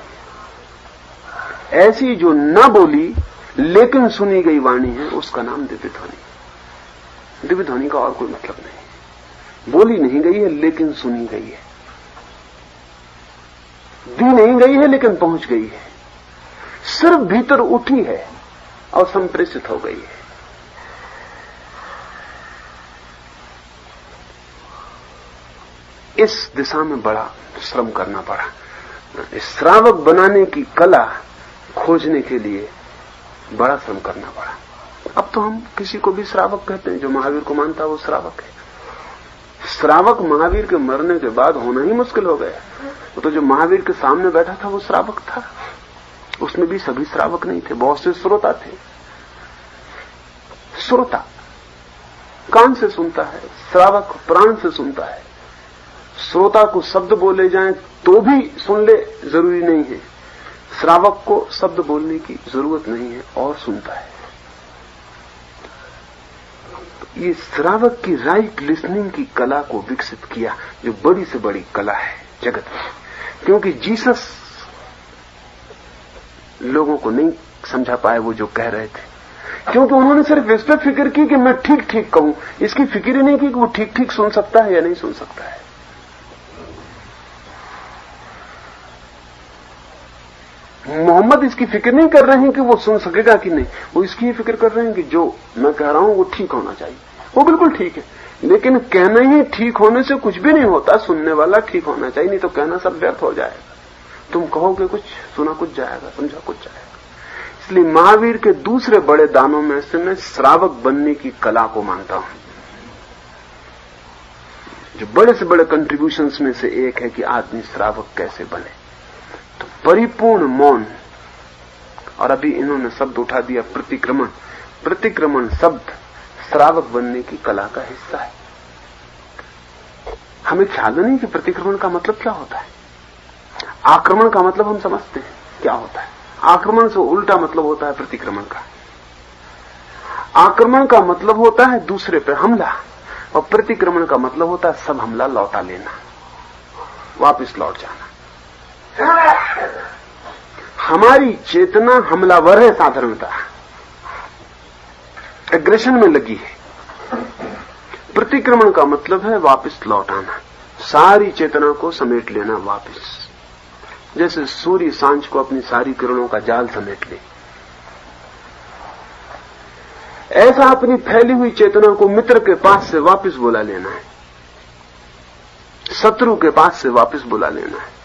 ऐसी जो न बोली लेकिन सुनी गई वाणी है उसका नाम दिव्य ध्वनि। दिव्य ध्वनि का और कोई मतलब नहीं। बोली नहीं गई है लेकिन सुनी गई है, दी नहीं गई है लेकिन पहुंच गई है, सिर्फ भीतर उठी है और संप्रेषित हो गई है। इस दिशा में बड़ा श्रम करना पड़ा। इस श्रावक बनाने की कला खोजने के लिए बड़ा श्रम करना पड़ा। अब तो हम किसी को भी श्रावक कहते हैं, जो महावीर को मानता है वो श्रावक है। श्रावक महावीर के मरने के बाद होना ही मुश्किल हो गया। तो जो महावीर के सामने बैठा था वो श्रावक था, उसमें भी सभी श्रावक नहीं थे, बहुत से श्रोता थे। श्रोता कान से सुनता है, श्रावक प्राण से सुनता है। श्रोता को शब्द बोले जाएं तो भी सुन ले, जरूरी नहीं है। श्रावक को शब्द बोलने की जरूरत नहीं है और सुनता है। ये श्रावक की राइट लिसनिंग की कला को विकसित किया, जो बड़ी से बड़ी कला है जगत में। क्योंकि जीसस लोगों को नहीं समझा पाए वो जो कह रहे थे, क्योंकि उन्होंने सिर्फ इस पर फिक्र की कि मैं ठीक ठीक कहूं, इसकी फिक्र ही नहीं की कि वो ठीक ठीक सुन सकता है या नहीं सुन सकता है। मोहम्मद इसकी फिक्र नहीं कर रहे हैं कि वो सुन सकेगा कि नहीं, वो इसकी फिक्र कर रहे हैं कि जो मैं कह रहा हूं वो ठीक होना चाहिए। वो बिल्कुल ठीक है, लेकिन कहना ही ठीक होने से कुछ भी नहीं होता, सुनने वाला ठीक होना चाहिए, नहीं तो कहना सब व्यर्थ हो जाएगा। तुम कहोगे कुछ, सुना कुछ जाएगा, समझा कुछ जाएगा। इसलिए महावीर के दूसरे बड़े दानों में से मैं श्रावक बनने की कला को मानता हूं। जो बड़े से बड़े कंट्रीब्यूशंस में से एक है कि आदमी श्रावक कैसे बने। तो परिपूर्ण मौन, और अभी इन्होंने शब्द उठा दिया प्रतिक्रमण। प्रतिक्रमण शब्द श्रावक बनने की कला का हिस्सा है। हमें ख्याल नहीं कि प्रतिक्रमण का मतलब क्या होता है। आक्रमण का मतलब हम समझते हैं क्या होता है, आक्रमण से उल्टा मतलब होता है प्रतिक्रमण का। आक्रमण का मतलब होता है दूसरे पर हमला, और प्रतिक्रमण का मतलब होता है सब हमला लौटा लेना, वापस लौट जाना। हमारी चेतना हमलावर है साधारणता, एग्रेशन में लगी है। प्रतिक्रमण का मतलब है वापस लौट आना, सारी चेतना को समेट लेना वापस, जैसे सूर्य सांझ को अपनी सारी किरणों का जाल समेट ले। ऐसा अपनी फैली हुई चेतना को मित्र के पास से वापस बुला लेना है, शत्रु के पास से वापस बुला लेना है,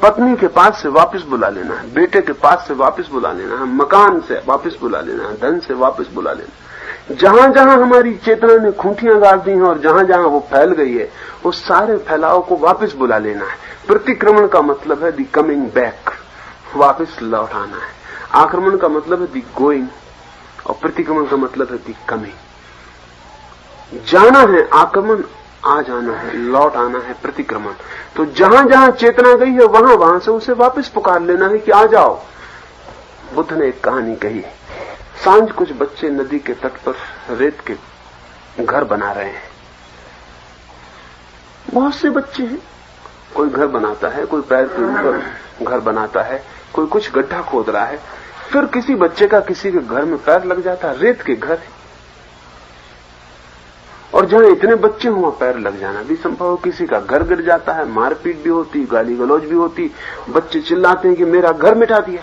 पत्नी के पास से वापस बुला लेना है, बेटे के पास से वापस बुला लेना है, मकान से वापस बुला लेना है, धन से वापस बुला लेना है। जहां जहां हमारी चेतना ने खूंटियां गाड़ दी हैं और जहां जहां वो फैल गई है, उस सारे फैलाव को वापस बुला लेना है। प्रतिक्रमण का मतलब है दी कमिंग बैक, वापस लौट आना है। आक्रमण का मतलब है दी गोइंग और प्रतिक्रमण का मतलब है दी कमिंग। जाना है आक्रमण, आ जाना है, लौट आना है प्रतिक्रमण। तो जहां जहां चेतना गई है वहां वहां से उसे वापस पुकार लेना है कि आ जाओ। बुद्ध ने एक कहानी कही, सांझ कुछ बच्चे नदी के तट पर रेत के घर बना रहे हैं। बहुत से बच्चे हैं, कोई घर बनाता है, कोई पैर के ऊपर घर बनाता है, कोई कुछ गड्ढा खोद रहा है। फिर किसी बच्चे का किसी के घर में पैर लग जाता है, रेत के घर है, और जहां इतने बच्चे हों वहां पैर लग जाना भी संभव हो। किसी का घर गिर जाता है, मारपीट भी होती, गाली गलौज भी होती, बच्चे चिल्लाते हैं कि मेरा घर मिटा दिया।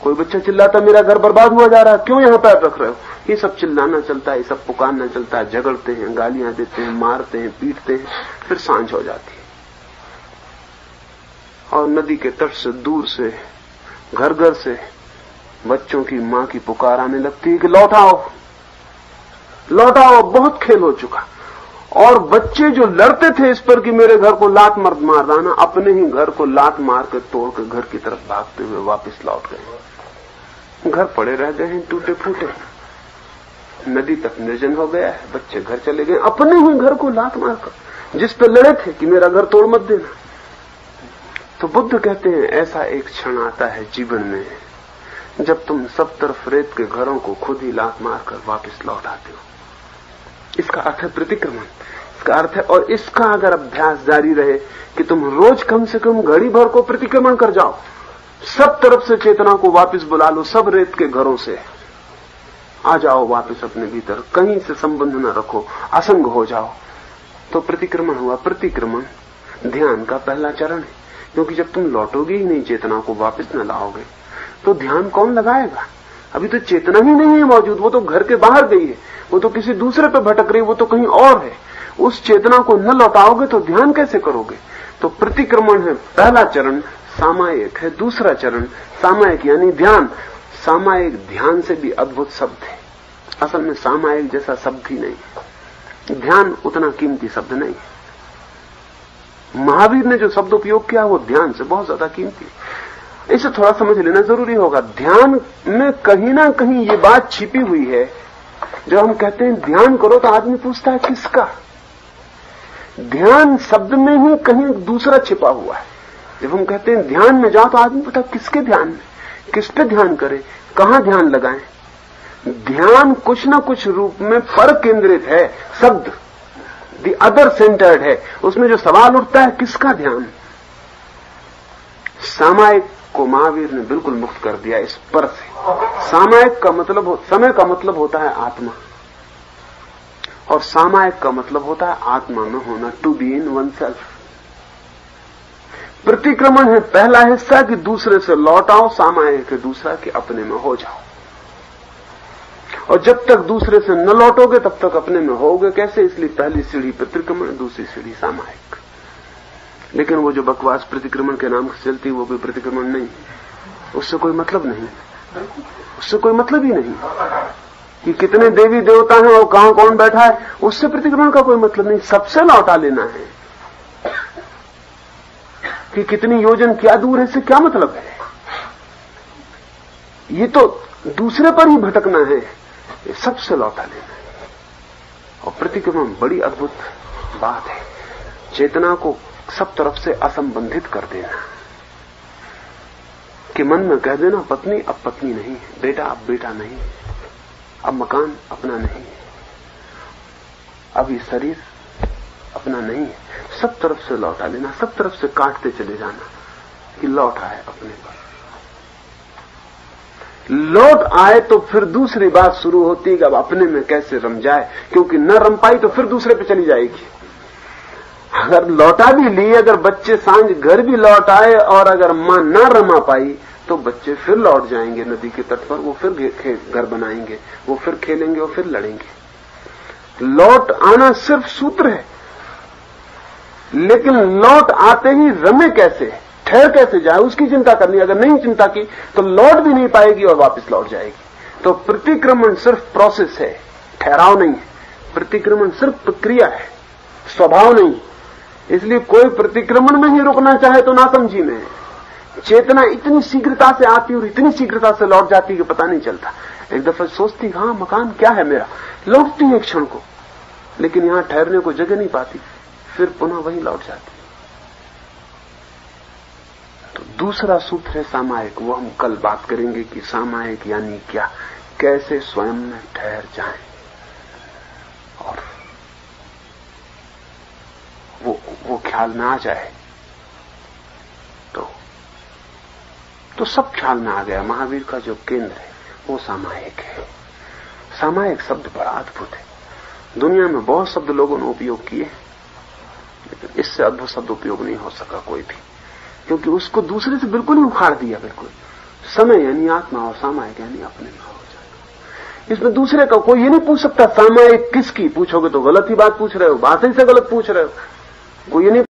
कोई बच्चा चिल्लाता मेरा घर बर्बाद हुआ जा रहा है, क्यों यहां पैर रख रहे हो। ये सब चिल्लाना चलता है, ये सब पुकारना चलता है, झगड़ते हैं, गालियां देते हैं, मारते हैं, पीटते हैं। फिर सांझ हो जाती है और नदी के तट से दूर से घर घर से बच्चों की मां की पुकार आने लगती है कि लौटाओ लौटाओ, बहुत खेल हो चुका। और बच्चे जो लड़ते थे इस पर कि मेरे घर को लात मार देना, अपने ही घर को लात मार कर तोड़ कर घर की तरफ भागते हुए वापस लौट गए। घर पड़े रह गए हैं टूटे फूटे, नदी तक निर्जन हो गया है, बच्चे घर चले गए अपने ही घर को लात मारकर, जिस पर लड़े थे कि मेरा घर तोड़ मत देना। तो बुद्ध कहते हैं ऐसा एक क्षण आता है जीवन में जब तुम सब तरफ रेत के घरों को खुद ही लात मारकर वापस लौट आते हो। इसका अर्थ है प्रतिक्रमण, इसका अर्थ है। और इसका अगर अभ्यास जारी रहे कि तुम रोज कम से कम घड़ी भर को प्रतिक्रमण कर जाओ, सब तरफ से चेतना को वापस बुला लो, सब रेत के घरों से आ जाओ वापस अपने भीतर, कहीं से संबंध न रखो, असंग हो जाओ, तो प्रतिक्रमण हुआ। प्रतिक्रमण ध्यान का पहला चरण है, क्योंकि जब तुम लौटोगे ही नहीं, चेतना को वापस न लाओगे, तो ध्यान कौन लगाएगा। अभी तो चेतना ही नहीं है मौजूद, वो तो घर के बाहर गई है, वो तो किसी दूसरे पे भटक रही है, वो तो कहीं और है। उस चेतना को न लौटाओगे तो ध्यान कैसे करोगे। तो प्रतिक्रमण है पहला चरण, सामायिक है दूसरा चरण। सामायिक यानी ध्यान। सामायिक ध्यान से भी अद्भुत शब्द है, असल में सामायिक जैसा शब्द ही नहीं है। ध्यान उतना कीमती शब्द नहीं है। महावीर ने जो शब्द उपयोग किया वो ध्यान से बहुत ज्यादा कीमती है। इसे थोड़ा समझ लेना जरूरी होगा। ध्यान में कहीं ना कहीं ये बात छिपी हुई है। जब हम कहते हैं ध्यान करो तो आदमी पूछता है किसका। ध्यान शब्द में ही कहीं दूसरा छिपा हुआ है। जब हम कहते हैं ध्यान में जाओ तो आदमी पूछता किसके ध्यान में, किस पे ध्यान करे, कहां ध्यान लगाएं। ध्यान कुछ न कुछ रूप में पर केंद्रित है, शब्द दी अदर सेंटर्ड है। उसमें जो सवाल उठता है किसका ध्यान। सामायिक को महावीर ने बिल्कुल मुक्त कर दिया इस पर से। सामायिक का मतलब समय का मतलब होता है आत्मा, और सामायिक का मतलब होता है आत्मा में होना, to be in oneself. प्रतिक्रमण है पहला हिस्सा कि दूसरे से लौट आओ, सामायिक है दूसरा कि अपने में हो जाओ। और जब तक दूसरे से न लौटोगे तब तक अपने में होगे कैसे। इसलिए पहली सीढ़ी प्रतिक्रमण, दूसरी सीढ़ी सामायिक। लेकिन वो जो बकवास प्रतिक्रमण के नाम से चलती वो भी प्रतिक्रमण नहीं, उससे कोई मतलब नहीं, उससे कोई मतलब ही नहीं कि कितने देवी देवता हैं और कहां कौन बैठा है, उससे प्रतिक्रमण का कोई मतलब नहीं। सबसे लौटा लेना है कि कितनी योजन क्या दूर है, इससे क्या मतलब है। ये तो दूसरे पर ही भटकना है, ये सबसे लौटा लेना है। और प्रतिक्रमण बड़ी अद्भुत बात है, चेतना को सब तरफ से असंबंधित कर देना, कि मन में कह देना पत्नी अब पत्नी नहीं है, बेटा अब बेटा नहीं है, अब मकान अपना नहीं है, अब ये शरीर अपना नहीं है। सब तरफ से लौटा लेना, सब तरफ से काटते चले जाना कि लौटा है अपने पर। लौट आए तो फिर दूसरी बात शुरू होती है कि अब अपने में कैसे रम जाए, क्योंकि न रम पाई तो फिर दूसरे पे चली जाएगी। अगर लौटा भी ली, अगर बच्चे सांझ घर भी लौट आए और अगर मां न रमा पाई तो बच्चे फिर लौट जाएंगे नदी के तट पर, वो फिर घर बनाएंगे, वो फिर खेलेंगे, वो फिर लड़ेंगे। लौट आना सिर्फ सूत्र है, लेकिन लौट आते ही रमे कैसे, ठहर कैसे जाए, उसकी चिंता करनी। अगर नहीं चिंता की तो लौट भी नहीं पाएगी और वापस लौट जाएगी। तो प्रतिक्रमण सिर्फ प्रोसेस है, ठहराव नहीं है। प्रतिक्रमण सिर्फ प्रक्रिया है, स्वभाव नहीं। इसलिए कोई प्रतिक्रमण में ही रुकना चाहे तो नासमझी में है। चेतना इतनी शीघ्रता से आती और इतनी शीघ्रता से लौट जाती कि पता नहीं चलता। एक दफा सोचती हाँ मकान क्या है मेरा, लौटती है क्षण को, लेकिन यहां ठहरने को जगह नहीं पाती, फिर पुनः वही लौट जाती। तो दूसरा सूत्र है सामायिक, वो हम कल बात करेंगे कि सामायिक यानी क्या, कैसे स्वयं में ठहर जाएं और वो ख्याल में आ जाए तो सब ख्याल में आ गया। महावीर का जो केंद्र है वो सामायिक है। सामायिक शब्द बड़ा अद्भुत है। दुनिया में बहुत शब्द लोगों ने उपयोग किए, लेकिन इससे अद्भुत शब्द उपयोग नहीं हो सका कोई भी, क्योंकि उसको दूसरे से बिल्कुल ही उखाड़ दिया। बिल्कुल समय यानी आत्मा और सामायिक यानी अपने में हो जाए। इसमें दूसरे का कोई ये नहीं पूछ सकता सामायिक किसकी, पूछोगे तो गलत ही बात पूछ रहे हो, बात ही से गलत पूछ रहे हो। कोई ये नहीं